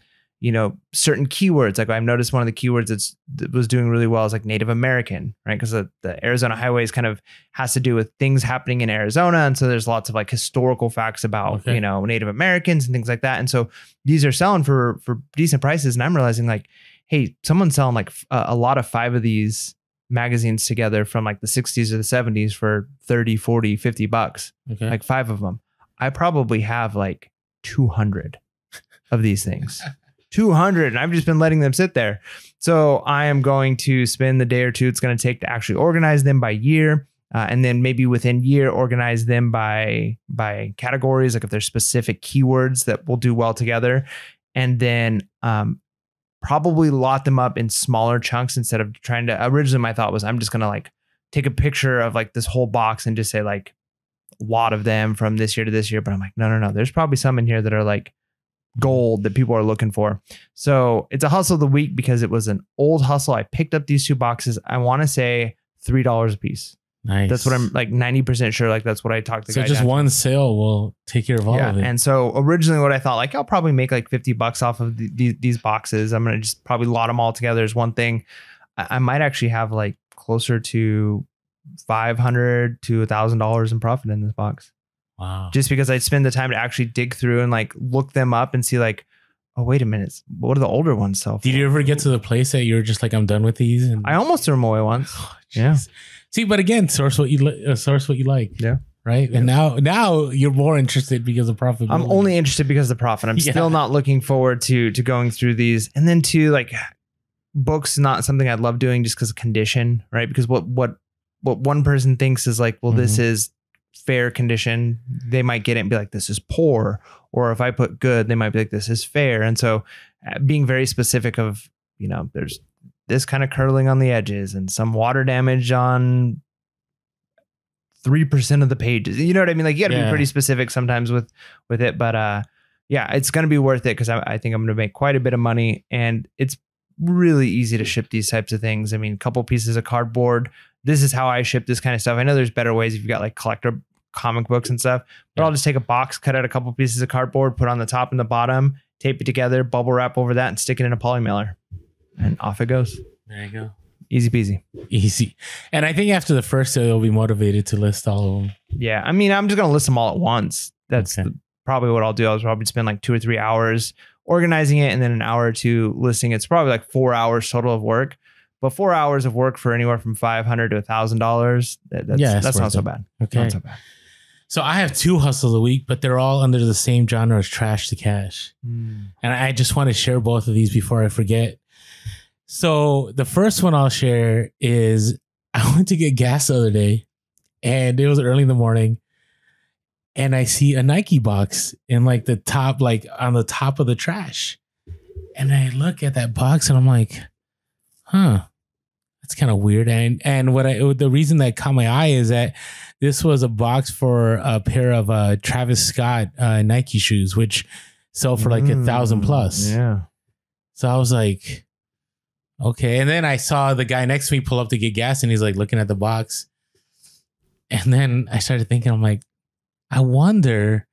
certain keywords, like I've noticed one of the keywords that was doing really well is like Native American, right? Because the Arizona Highways kind of has to do with things happening in Arizona. And so there's lots of like historical facts about, Native Americans and things like that. And so these are selling for decent prices. And I'm realizing like, hey, someone's selling like a lot of 5 of these magazines together from like the 60s or the 70s for 30, 40, $50, like 5 of them. I probably have like 200 of these things. 200, and I've just been letting them sit there. So I am going to spend the day or two it's going to take to actually organize them by year, and then maybe within year organize them by categories, like if there's specific keywords that will do well together, and then probably lot them up in smaller chunks instead of trying to. Originally, my thought was I'm just going to like take a picture of like this whole box and just say like a lot of them from this year to this year. But I'm like, no. There's probably some in here that are like gold that people are looking for. So it's a hustle of the week because it was an old hustle. I picked up these 2 boxes. I want to say $3 a piece. Nice. That's what I'm like 90% sure. Like that's what I talked to. So just one sale will take care of all of it. And so originally what I thought, like I'll probably make like $50 off of these boxes. I'm going to just probably lot them all together as one thing. I might actually have like closer to $500 to $1,000 in profit in this box. Wow. Just because I'd spend the time to actually dig through and like look them up and see like, oh, wait a minute. What do the older ones sell for? Did you ever get to the place that you're just like, I'm done with these? And I almost threw them away once. Oh, yeah. See, but again, source what you like. Yeah. Right. Yeah. And now you're more interested because of profit. I'm only interested because of the profit. I'm still not looking forward to going through these. And then to like books, not something I'd love doing just because of condition, right? Because what one person thinks is like, well, this is fair condition, they might get it and be like, this is poor. Or if I put good, they might be like, this is fair. And so being very specific of, there's this kind of curling on the edges and some water damage on 3% of the pages. You know what I mean? Like you got to be pretty specific sometimes with it. But it's going to be worth it because I think I'm going to make quite a bit of money, and it's really easy to ship these types of things. I mean, a couple pieces of cardboard. This is how I ship this kind of stuff. I know there's better ways if you've got like collector comic books and stuff, but I'll just take a box, cut out a couple pieces of cardboard, put on the top and the bottom, tape it together, bubble wrap over that, and stick it in a poly mailer, and off it goes. There you go. Easy peasy. Easy. And I think after the first sale, you'll be motivated to list all of them. Yeah. I mean, I'm just going to list them all at once. That's probably what I'll do. I'll probably spend like 2 or 3 hours organizing it and then an hour or two listing. It's probably like 4 hours total of work. But 4 hours of work for anywhere from $500 to $1,000, that's not so bad. Okay. Not so bad. So I have 2 hustles a week, but they're all under the same genre as trash to cash. And I just want to share both of these before I forget. So the first one I'll share is I went to get gas the other day and it was early in the morning and I see a Nike box in like the top, like on the top of the trash. And I look at that box and I'm like, that's kind of weird. And the reason that caught my eye is that this was a box for a pair of Travis Scott Nike shoes, which sell for like $1,000+. Yeah. So I was like, okay. And then I saw the guy next to me pull up to get gas and he's like looking at the box. And then I started thinking, I'm like, I wonder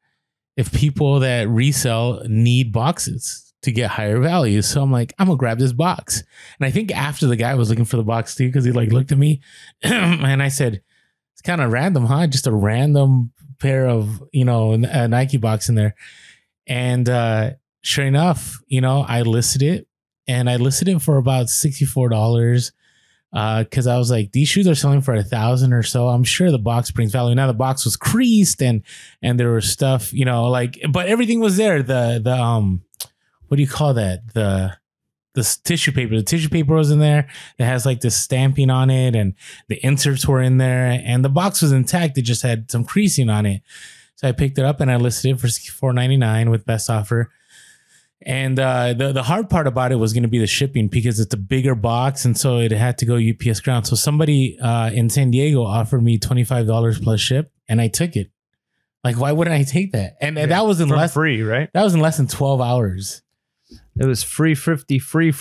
if people that resell need boxes to get higher value. So I'm like, I'm gonna grab this box. And I think after the guy was looking for the box too, because he like looked at me and I said, it's kind of random, huh? Just a random pair of, a Nike box in there. And sure enough, I listed it and I listed it for about $64. Because I was like, these shoes are selling for $1,000 or so. I'm sure the box brings value. Now the box was creased and there was stuff, but everything was there. The what do you call that? The tissue paper. The tissue paper was in there. It has like this stamping on it, and the inserts were in there, and the box was intact. It just had some creasing on it. So I picked it up and I listed it for $64.99 with best offer. And the hard part about it was going to be the shipping because it's a bigger box, and so it had to go UPS ground. So somebody in San Diego offered me $25 plus ship, and I took it. Like, why wouldn't I take that? And that was free, right? That was in less than 12 hours. It was free for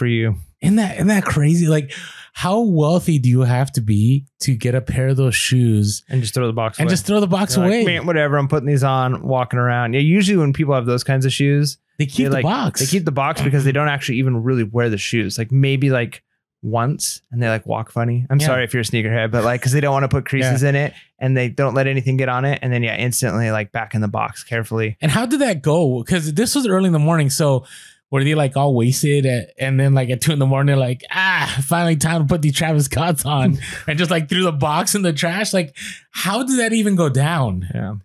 you. Isn't that crazy? Like, how wealthy do you have to be to get a pair of those shoes and just throw the box away? You're like, man, whatever. I'm putting these on, walking around. Yeah, usually when people have those kinds of shoes, they keep the box. They keep the box because they don't actually even really wear the shoes. Like maybe like once, and they like walk funny. I'm sorry if you're a sneakerhead, but like because they don't want to put creases in it, and they don't let anything get on it, and then instantly like back in the box carefully. And how did that go? Because this was early in the morning, so. Were they like all wasted and then like at 2 a.m, they're like, finally time to put these Travis Scotts on and just like threw the box in the trash? Like, how did that even go down? Yeah.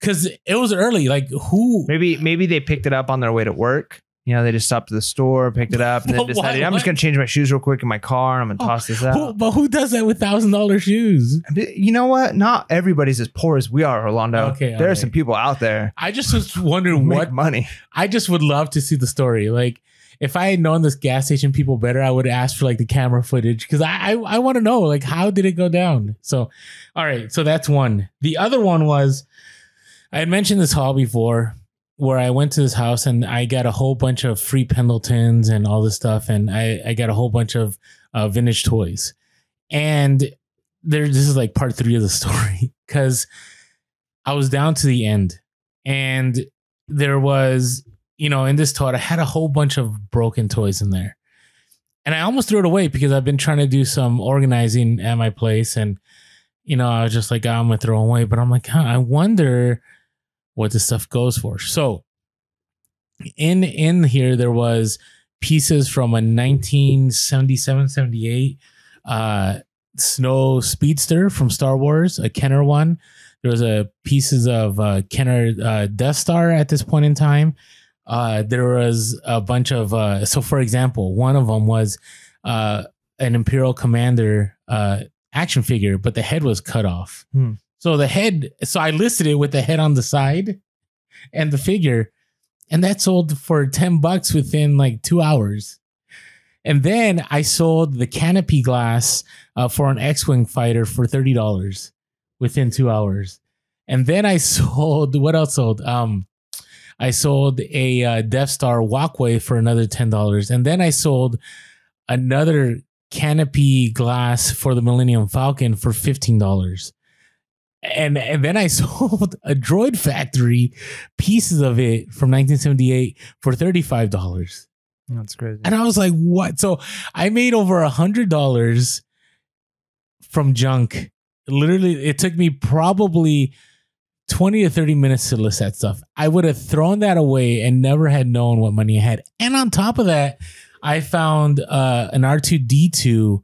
Cause it was early. Like who? Maybe they picked it up on their way to work. They just stopped at the store, picked it up, and then decided, I'm just going to change my shoes real quick in my car. And I'm going to toss this out. But who does that with $1,000 shoes? You know what? Not everybody's as poor as we are, Orlando. Okay, there are some people out there. I just was wondering what money. I just would love to see the story. Like, if I had known this gas station people better, I would ask for like the camera footage because I want to know, like, how did it go down? So, all right. So that's one. The other one was, I had mentioned this haul before, where I went to this house and I got a whole bunch of free Pendletons and all this stuff. And I got a whole bunch of vintage toys. And this is like part 3 of the story because I was down to the end and there was, in this tote, I had a whole bunch of broken toys in there. And I almost threw it away because I've been trying to do some organizing at my place. And, I was just like, I'm going to throw it away. But I'm like, I wonder what this stuff goes for. So in here, there was pieces from a 1977-78 Snow Speedster from Star Wars, a Kenner one. There was pieces of Kenner Death Star at this point in time. There was a bunch of, so for example, one of them was an Imperial Commander action figure, but the head was cut off. So I listed it with the head on the side and the figure, and that sold for $10 within like 2 hours. And then I sold the canopy glass for an X-Wing fighter for $30 within 2 hours. And then I sold, what else sold? I sold a Death Star walkway for another $10. And then I sold another canopy glass for the Millennium Falcon for $15. And then I sold a Droid Factory pieces of it from 1978 for $35. That's crazy. And I was like, what? So I made over $100 from junk. Literally, it took me probably 20 to 30 minutes to list that stuff. I would have thrown that away and never had known what money I had. And on top of that, I found an R2D2,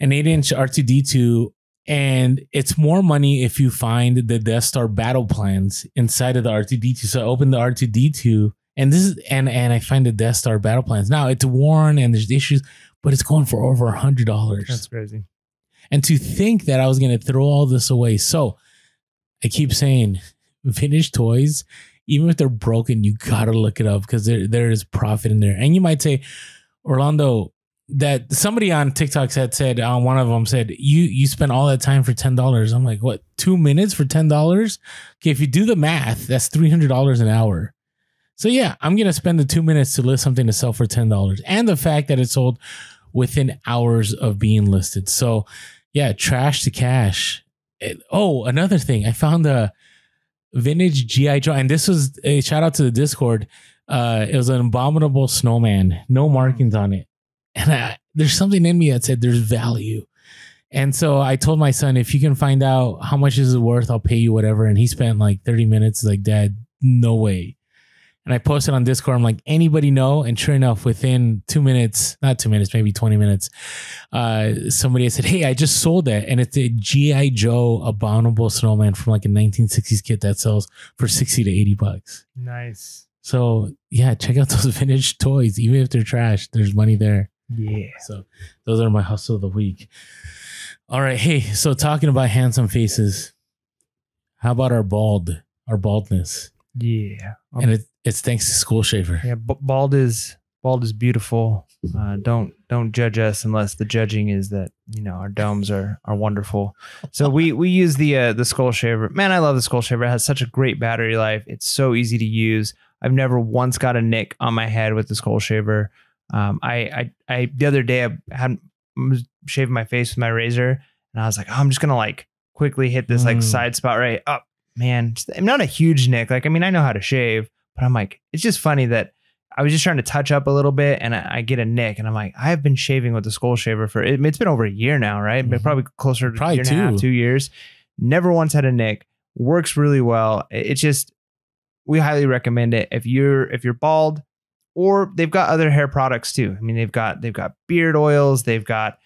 an 8-inch R2D2, and it's more money if you find the Death Star battle plans inside of the R2D2. So I opened the R2D2, and I find the Death Star battle plans. Now it's worn and there's issues, but it's going for over $100. That's crazy. And to think that I was going to throw all this away. So I keep saying, vintage toys, even if they're broken, you got to look it up because there is profit in there. And you might say, Orlando, that somebody on TikTok said one of them said, you spent all that time for $10. I'm like, what, 2 minutes for $10? Okay, if you do the math, that's $300 an hour. So yeah, I'm going to spend the 2 minutes to list something to sell for $10. And the fact that it sold within hours of being listed. So yeah, trash to cash. Another thing, I found a vintage G.I. Joe, and this was a shout out to the Discord. It was an abominable snowman, no markings on it. And there's something in me that said there's value. And so I told my son, if you can find out how much this is worth, I'll pay you whatever. And he spent like 30 minutes like, Dad, no way. And I posted on Discord, I'm like, anybody know? And sure enough, within 2 minutes, not 2 minutes, maybe 20 minutes, somebody said, hey, I just sold that. And it's a G.I. Joe abominable snowman from like a 1960s kit that sells for $60 to $80. Nice. So yeah, check out those vintage toys. Even if they're trash, there's money there. Yeah. So those are my hustle of the week. All right. Hey, so talking about handsome faces, how about our baldness? Yeah. And it's thanks to School Shaver. Yeah. Bald is beautiful. Don't judge us unless the judging is that, our domes are wonderful. So we use the Skull Shaver. Man, I love the Skull Shaver. It has such a great battery life. It's so easy to use. I've never once got a nick on my head with the Skull Shaver. I the other day I was shaving my face with my razor, and I was like, I'm just gonna quickly hit this side spot right up. Man, I'm not a huge nick. I know how to shave, but I'm like, it's just funny that I was just trying to touch up a little bit, and I get a nick, and I'm like, I have been shaving with the Skull Shaver for it's been over a year now, right? Mm-hmm. But probably closer to a year and a half, 2 years. Never once had a nick. Works really well. It's just, we highly recommend it if you're bald, or they've got other hair products too. They've got beard oils, they've got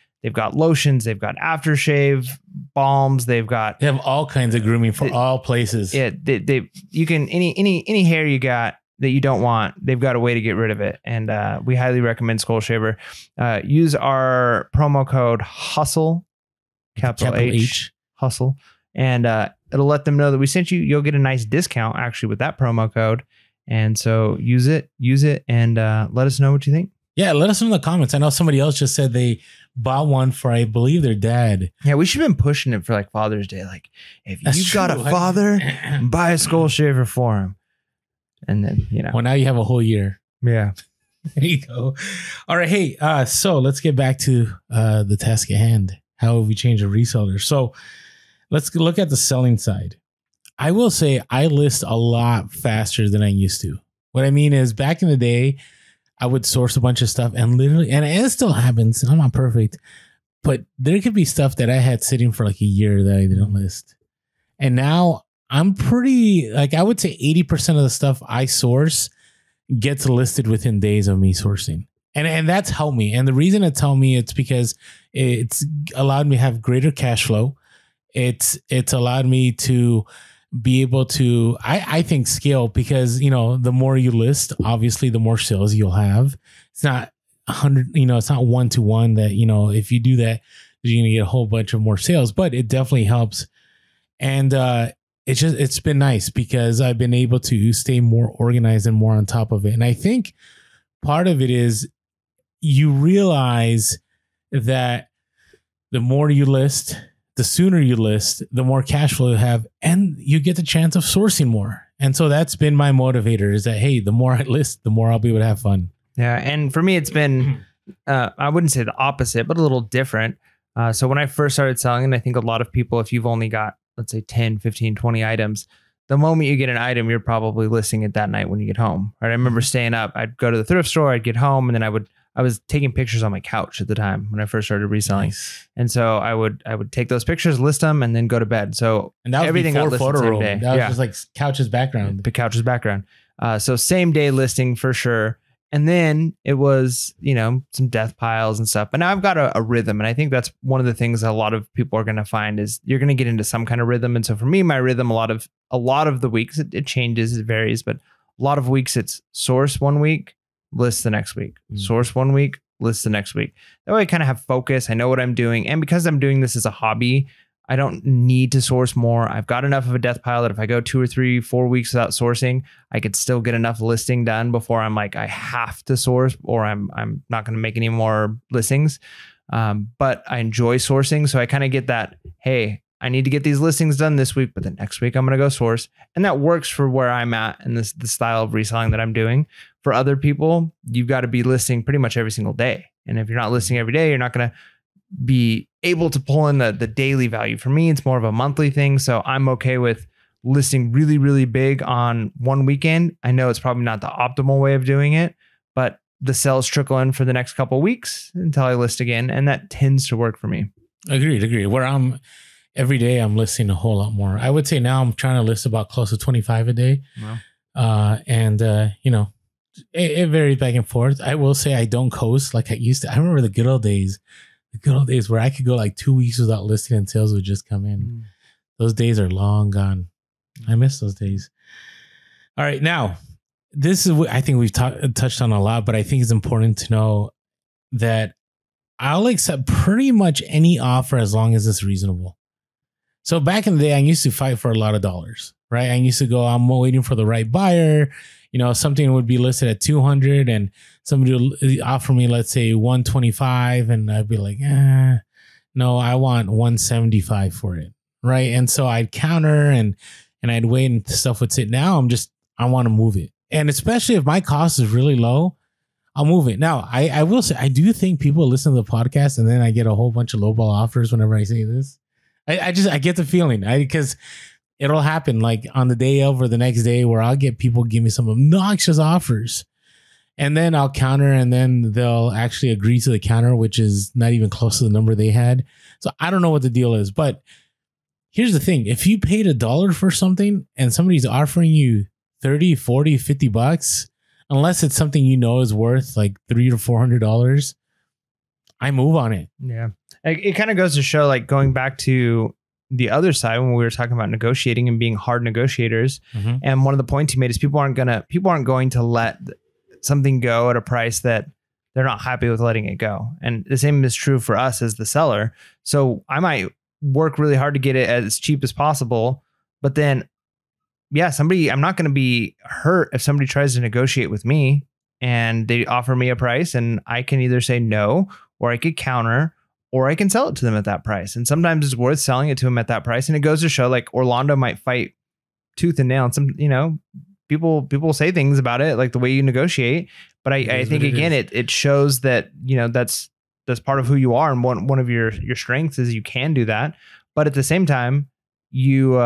lotions, they've got aftershave balms, they have all kinds of grooming for all places. Yeah, you can any hair you got that you don't want, they've got a way to get rid of it. And we highly recommend Skull Shaver. Use our promo code HUSTLE, capital H, HUSTLE, and it'll let them know that we sent you. You'll get a nice discount actually with that promo code. And so use it, and let us know what you think. Yeah, let us know in the comments. I know somebody else just said they bought one for, I believe, their dad. Yeah, we should have been pushing it for Father's Day. If you've got a father, buy a Skull Shaver for him. And then, Well, now you have a whole year. Yeah. There you go. All right. Hey, so let's get back to the task at hand. How have we changed a reseller? So let's look at the selling side. I will say I list a lot faster than I used to. What I mean is, back in the day, I would source a bunch of stuff and it still happens. I'm not perfect, but there could be stuff that I had sitting for a year that I didn't list. And now I'm pretty, I would say 80% of the stuff I source gets listed within days of me sourcing. And that's helped me. And the reason it's helped me, it's because it's allowed me to have greater cash flow. It's allowed me to be able to, I think, scale, because, the more you list, obviously the more sales you'll have. It's not 100, it's not 1-to-1 that, if you do that, you're going to get a whole bunch of more sales, but it definitely helps. And, it's been nice because I've been able to stay more organized and more on top of it. And I think part of it is you realize that the more you list, the sooner you list, the more cash flow you have, and you get the chance of sourcing more. And so that's been my motivator, is that, hey, the more I list, the more I'll be able to have fun. Yeah. And for me, it's been, I wouldn't say the opposite, but a little different. So when I first started selling, and I think a lot of people, if you've only got, let's say 10, 15, 20 items, the moment you get an item, you're probably listing it that night when you get home. Right? I remember staying up, I'd go to the thrift store, I'd get home, and then I would I was taking pictures on my couch at the time when I first started reselling. Nice. And so I would take those pictures, list them, and then go to bed. So And that was everything got before listed photo same room. day. That was just like couch's background. The couch's background. So same day listing for sure. And then it was, some death piles and stuff. But now I've got a rhythm. And I think that's one of the things that a lot of people are going to find is you're going to get into some kind of rhythm. And so for me, my rhythm, a lot of the weeks, it changes, it varies, but a lot of weeks it's source one week, list the next week, source one week, list the next week. That way I kind of have focus. I know what I'm doing. And because I'm doing this as a hobby, I don't need to source more. I've got enough of a death pile that if I go 2 or 3, 4 weeks without sourcing, I could still get enough listing done before I'm like, I have to source or I'm not going to make any more listings. But I enjoy sourcing. So I kind of get that, hey, I need to get these listings done this week, but the next week I'm going to go source. And that works for where I'm at and the style of reselling that I'm doing. For other people, you've got to be listing pretty much every single day. And if you're not listing every day, you're not going to be able to pull in the daily value. For me, it's more of a monthly thing. So I'm okay with listing really, really big on one weekend. I know it's probably not the optimal way of doing it, but the sales trickle in for the next couple of weeks until I list again. And that tends to work for me. Agreed. Where every day I'm listing a whole lot more. I would say now I'm trying to list about close to 25 a day. Wow. It varies back and forth. I will say I don't coast like I used to. I remember the good old days where I could go like 2 weeks without listing and sales would just come in. Those days are long gone. I miss those days. All right. Now, this is what I think we've touched on a lot, but I think it's important to know that I'll accept pretty much any offer as long as it's reasonable. So back in the day, I used to fight for a lot of dollars, right? I used to go, I'm waiting for the right buyer. Something would be listed at 200 and somebody would offer me, let's say 125. And I'd be like, no, I want 175 for it. Right. And so I'd counter and I'd wait and stuff would sit. Now I want to move it. And especially if my cost is really low, I'll move it. Now, I will say, I do think people listen to the podcast and then I get a whole bunch of lowball offers whenever I say this. I get the feeling because it'll happen like on the day of or the next day where I'll get people give me some obnoxious offers and then I'll counter and then they'll actually agree to the counter, which is not even close to the number they had. So I don't know what the deal is, but here's the thing. If you paid $1 for something and somebody's offering you 30, 40, 50 bucks, unless it's something is worth like $300 to $400, I move on it. Yeah. It kind of goes to show, like going back to the other side when we were talking about negotiating and being hard negotiators. Mm-hmm. And one of the points you made is people aren't going to let something go at a price that they're not happy with letting it go. And the same is true for us as the seller. So I might work really hard to get it as cheap as possible, but then I'm not going to be hurt if somebody tries to negotiate with me and they offer me a price and I can either say no, or I could counter, or I can sell it to them at that price. And sometimes it's worth selling it to them at that price. And it goes to show like Orlando might fight tooth and nail. And some, people say things about it, like the way you negotiate. But I think again, it shows that, that's part of who you are. And one of your strengths is you can do that. But at the same time, you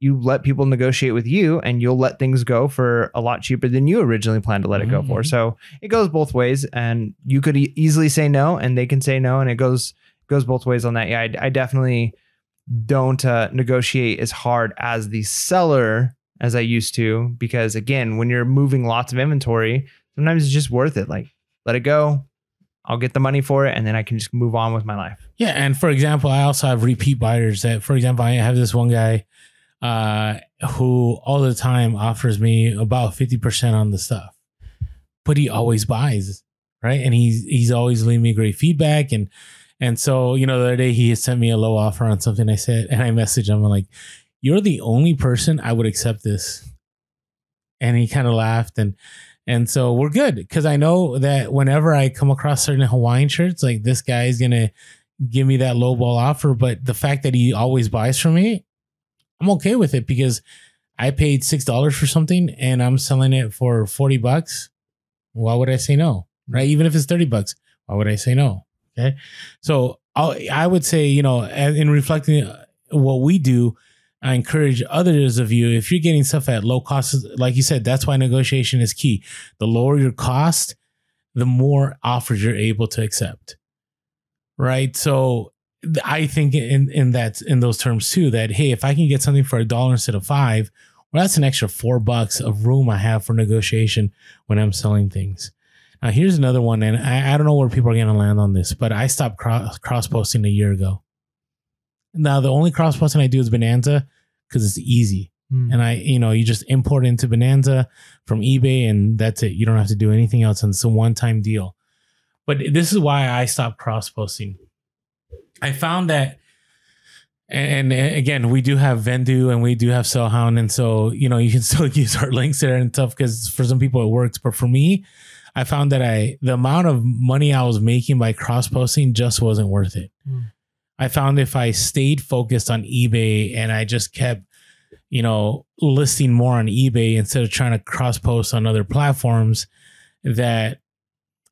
let people negotiate with you and you'll let things go for a lot cheaper than you originally planned to let it go for. So it goes both ways, and you could easily say no and they can say no, and it goes both ways on that. Yeah, I definitely don't negotiate as hard as the seller as I used to, because again, when you're moving lots of inventory, sometimes it's just worth it. Like, let it go. I'll get the money for it, and then I can just move on with my life. Yeah. And for example, I also have repeat buyers that, for example, I have this one guy who all the time offers me about 50% on the stuff, but he always buys, right? And he's always leaving me great feedback. And so, the other day he sent me a low offer on something I said, and I messaged him, I'm like, you're the only person I would accept this. And he kind of laughed. And so we're good, because I know that whenever I come across certain Hawaiian shirts, like this guy is going to give me that lowball offer. But the fact that he always buys from me, I'm okay with it, because I paid $6 for something and I'm selling it for 40 bucks. Why would I say no? Right? Even if it's 30 bucks, why would I say no? Okay. So I would say, in reflecting what we do, I encourage others of you, if you're getting stuff at low cost, like you said, that's why negotiation is key. The lower your cost, the more offers you're able to accept. Right. So I think in those terms too, that, hey, if I can get something for $1 instead of $5, well, that's an extra $4 of room I have for negotiation when I'm selling things. Now, here's another one. And I don't know where people are going to land on this, but I stopped cross posting a year ago. Now, the only cross posting I do is Bonanza because it's easy. And you just import into Bonanza from eBay and that's it. You don't have to do anything else. And it's a one-time deal. But this is why I stopped cross posting. I found that, and again, we do have Vendu and we do have Sellhound. And so, you can still use our links there and stuff because for some people it works. But for me, I found that the amount of money I was making by cross posting just wasn't worth it. I found if I stayed focused on eBay and I just kept, listing more on eBay instead of trying to cross post on other platforms, that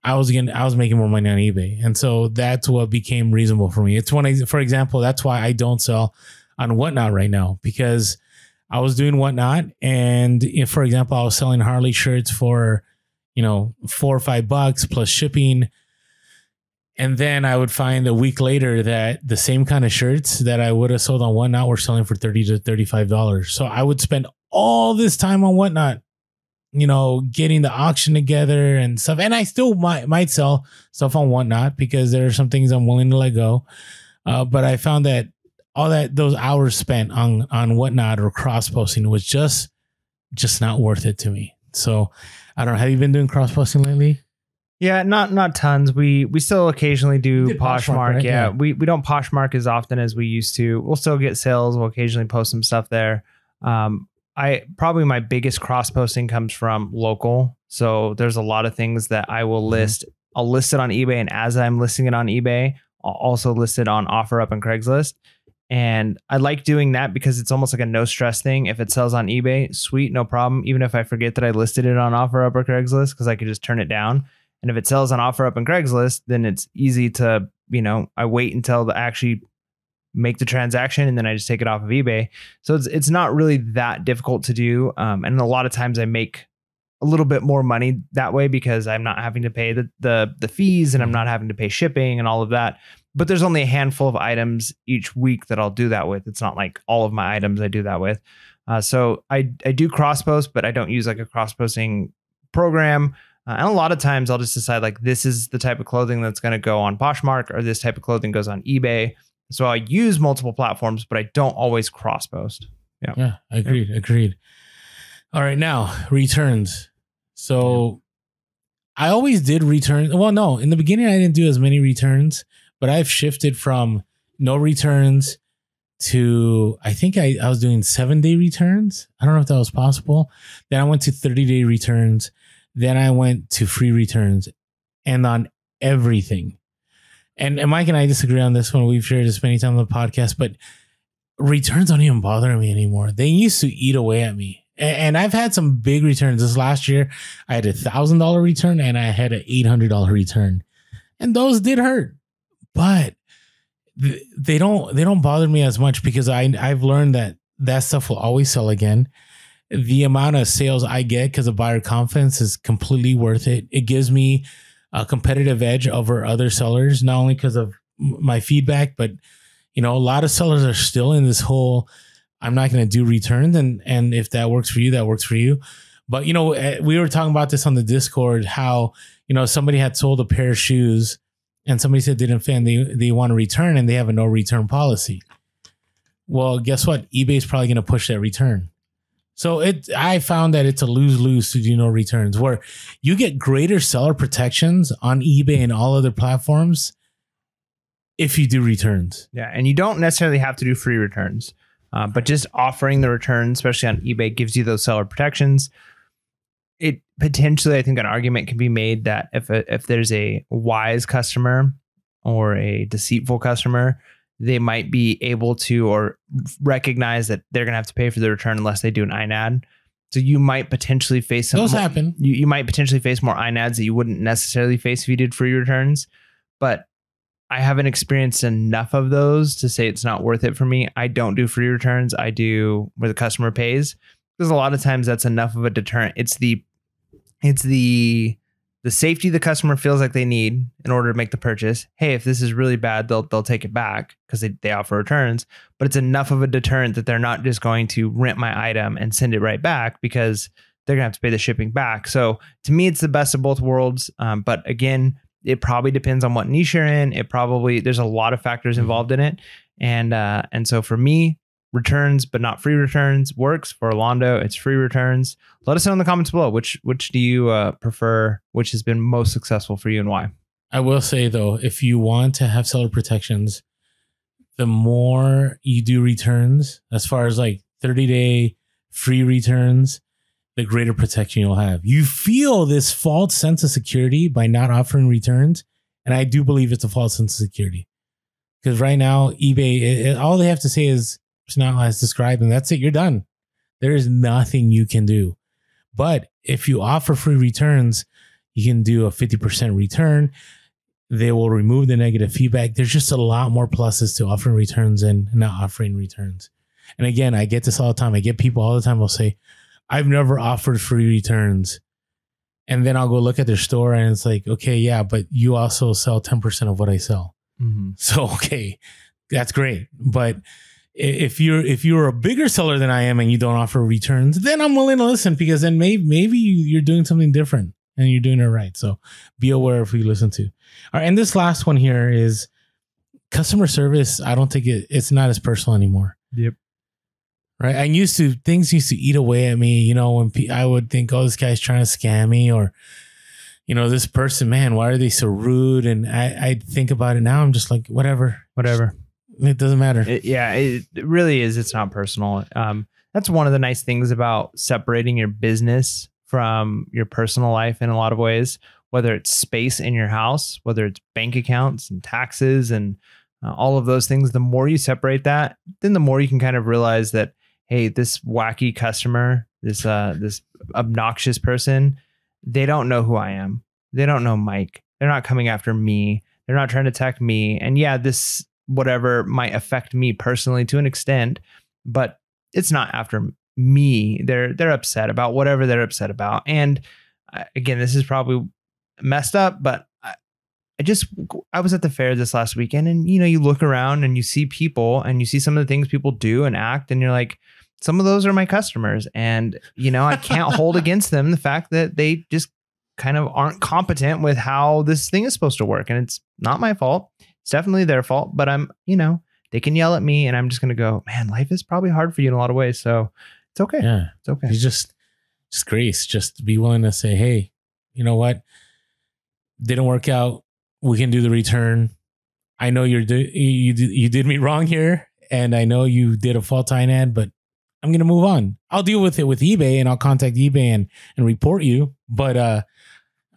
I was making more money on eBay. And so that's what became reasonable for me. For example, that's why I don't sell on Whatnot right now, because I was doing Whatnot. And if, for example, I was selling Harley shirts for, $4 or $5 plus shipping. And then I would find a week later that the same kind of shirts that I would have sold on Whatnot were selling for $30 to $35. So I would spend all this time on Whatnot, getting the auction together and stuff. And I still might sell stuff on Whatnot because there are some things I'm willing to let go. But I found that those hours spent on Whatnot or cross posting was just not worth it to me. So I don't know. Have you been doing cross posting lately? Yeah, not tons. We still occasionally do Poshmark. Right? Yeah, we don't Poshmark as often as we used to. We'll still get sales. We'll occasionally post some stuff there. Probably my biggest cross posting comes from local. So there's a lot of things that I will list. I'll list it on eBay, and as I'm listing it on eBay, I'll also list it on OfferUp and Craigslist. And I like doing that because it's almost like a no stress thing. If it sells on eBay, sweet, no problem. Even if I forget that I listed it on OfferUp or Craigslist, because I could just turn it down. And if it sells on OfferUp and Craigslist, then it's easy to, I wait until they actually make the transaction and then I just take it off of eBay. So it's not really that difficult to do. And a lot of times I make a little bit more money that way because I'm not having to pay the fees and I'm not having to pay shipping and all of that. But there's only a handful of items each week that I'll do that with. It's not like all of my items I do that with. So I do cross post, but I don't use like a cross posting program. And a lot of times I'll just decide like this is the type of clothing that's going to go on Poshmark or this type of clothing goes on eBay. So I use multiple platforms, but I don't always cross post. Yeah, agreed. All right, now returns. So I always did returns. Well, no, in the beginning I didn't do as many returns, but I've shifted from no returns to, I think I was doing 7-day returns. I don't know if that was possible. Then I went to 30-day returns. Then I went to free returns and on everything. And Mike and I disagree on this one. We've shared this many times on the podcast, but returns don't even bother me anymore. They used to eat away at me. And I've had some big returns. This last year, I had $1,000 return and I had an $800 return. And those did hurt. But they don't bother me as much because I've learned that stuff will always sell again. The amount of sales I get because of buyer confidence is completely worth it. It gives me a competitive edge over other sellers, not only because of my feedback, but a lot of sellers are still in this whole, I'm not going to do returns. And if that works for you, that works for you. But, we were talking about this on the Discord, how, somebody had sold a pair of shoes and somebody said they didn't fit and they want to return and they have a no return policy. Well, guess what? eBay's probably going to push that return. So I found that it's a lose-lose to do no returns, where you get greater seller protections on eBay and all other platforms if you do returns. Yeah, and you don't necessarily have to do free returns, but just offering the return, especially on eBay, gives you those seller protections. It potentially, I think, an argument can be made that if there's a wise customer or a deceitful customer, they might be able to or recognize that they're going to have to pay for the return unless they do an INAD. So you might potentially face some. Those happen. You might potentially face more INADs that you wouldn't necessarily face if you did free returns. But I haven't experienced enough of those to say it's not worth it for me. I don't do free returns. I do where the customer pays, because a lot of times that's enough of a deterrent. It's the the safety the customer feels like they need in order to make the purchase. Hey, if this is really bad, they'll take it back because they offer returns. But it's enough of a deterrent that they're not just going to rent my item and send it right back because they're going to have to pay the shipping back. So to me, it's the best of both worlds. But again, it probably depends on what niche you're in. There's a lot of factors involved in it. And so for me, returns, but not free returns works. For Orlando, it's free returns. Let us know in the comments below, which do you prefer, which has been most successful for you and why? I will say though, if you want to have seller protections, the more you do returns, as far as like 30-day free returns, the greater protection you'll have. You feel this false sense of security by not offering returns. And I do believe it's a false sense of security. Because right now, eBay, all they have to say is, it's not as described, and that's it. You're done. There is nothing you can do. But if you offer free returns, you can do a 50% return. They will remove the negative feedback. There's just a lot more pluses to offering returns and not offering returns. And again, I get this all the time. I get people all the time will say, I've never offered free returns. And then I'll go look at their store and it's like, okay, yeah, but you also sell 10% of what I sell. Mm-hmm. So, okay, that's great. But if you're a bigger seller than I am and you don't offer returns, then I'm willing to listen, because then maybe you're doing something different and you're doing it right. So be aware of who you listen to. All right. And this last one here is customer service. I don't think it's not as personal anymore. Yep. Right. Things used to eat away at me, you know, when I would think, oh, this guy's trying to scam me, or, you know, this person, man, why are they so rude? And I think about it now. I'm just like, whatever. It doesn't matter. It really is. It's not personal. That's one of the nice things about separating your business from your personal life in a lot of ways, whether it's space in your house, whether it's bank accounts and taxes and all of those things. The more you separate that, then the more you can kind of realize that, hey, this wacky customer, this obnoxious person, they don't know who I am. They don't know Mike. They're not coming after me. They're not trying to attack me. And yeah, this whatever might affect me personally to an extent, but it's not after me. They're upset about whatever they're upset about. And again, this is probably messed up, but I was at the fair this last weekend, and you know, you look around and you see people and you see some of the things people do and act, and you're like, some of those are my customers. And you know, I can't hold against them the fact that they just kind of aren't competent with how this thing is supposed to work. And it's not my fault. It's definitely their fault, but they can yell at me and I'm just going to go, man, life is probably hard for you in a lot of ways. So it's okay. Yeah. It's okay. You just grace, just be willing to say, hey, you know what? Didn't work out. We can do the return. I know you did me wrong here. And I know you did a fault tying ad, but I'm going to move on. I'll deal with it with eBay, and I'll contact eBay and report you. But,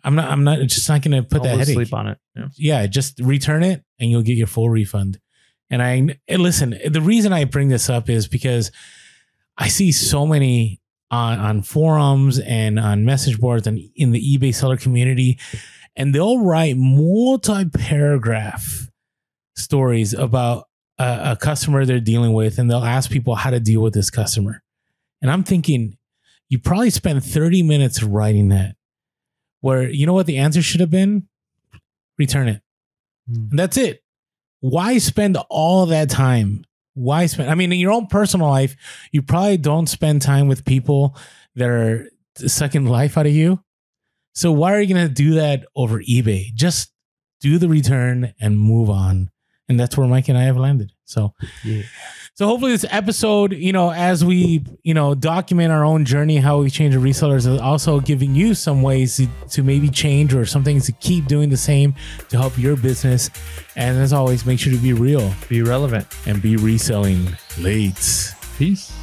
I'm not going to put that headache. Sleep on it. Yeah, just return it and you'll get your full refund. And listen, the reason I bring this up is because I see so many on forums and on message boards and in the eBay seller community, and they'll write multi-paragraph stories about a customer they're dealing with, and they'll ask people how to deal with this customer. And I'm thinking, you probably spent 30 minutes writing that. Where, you know what the answer should have been? Return it. And that's it. Why spend all that time? In your own personal life, you probably don't spend time with people that are sucking life out of you. So why are you going to do that over eBay? Just do the return and move on. And that's where Mike and I have landed. So, yeah. So hopefully this episode, as we, document our own journey, how we change the resellers, is also giving you some ways to maybe change, or some things to keep doing the same to help your business. And as always, make sure to be real, be relevant, and be reselling late. Peace.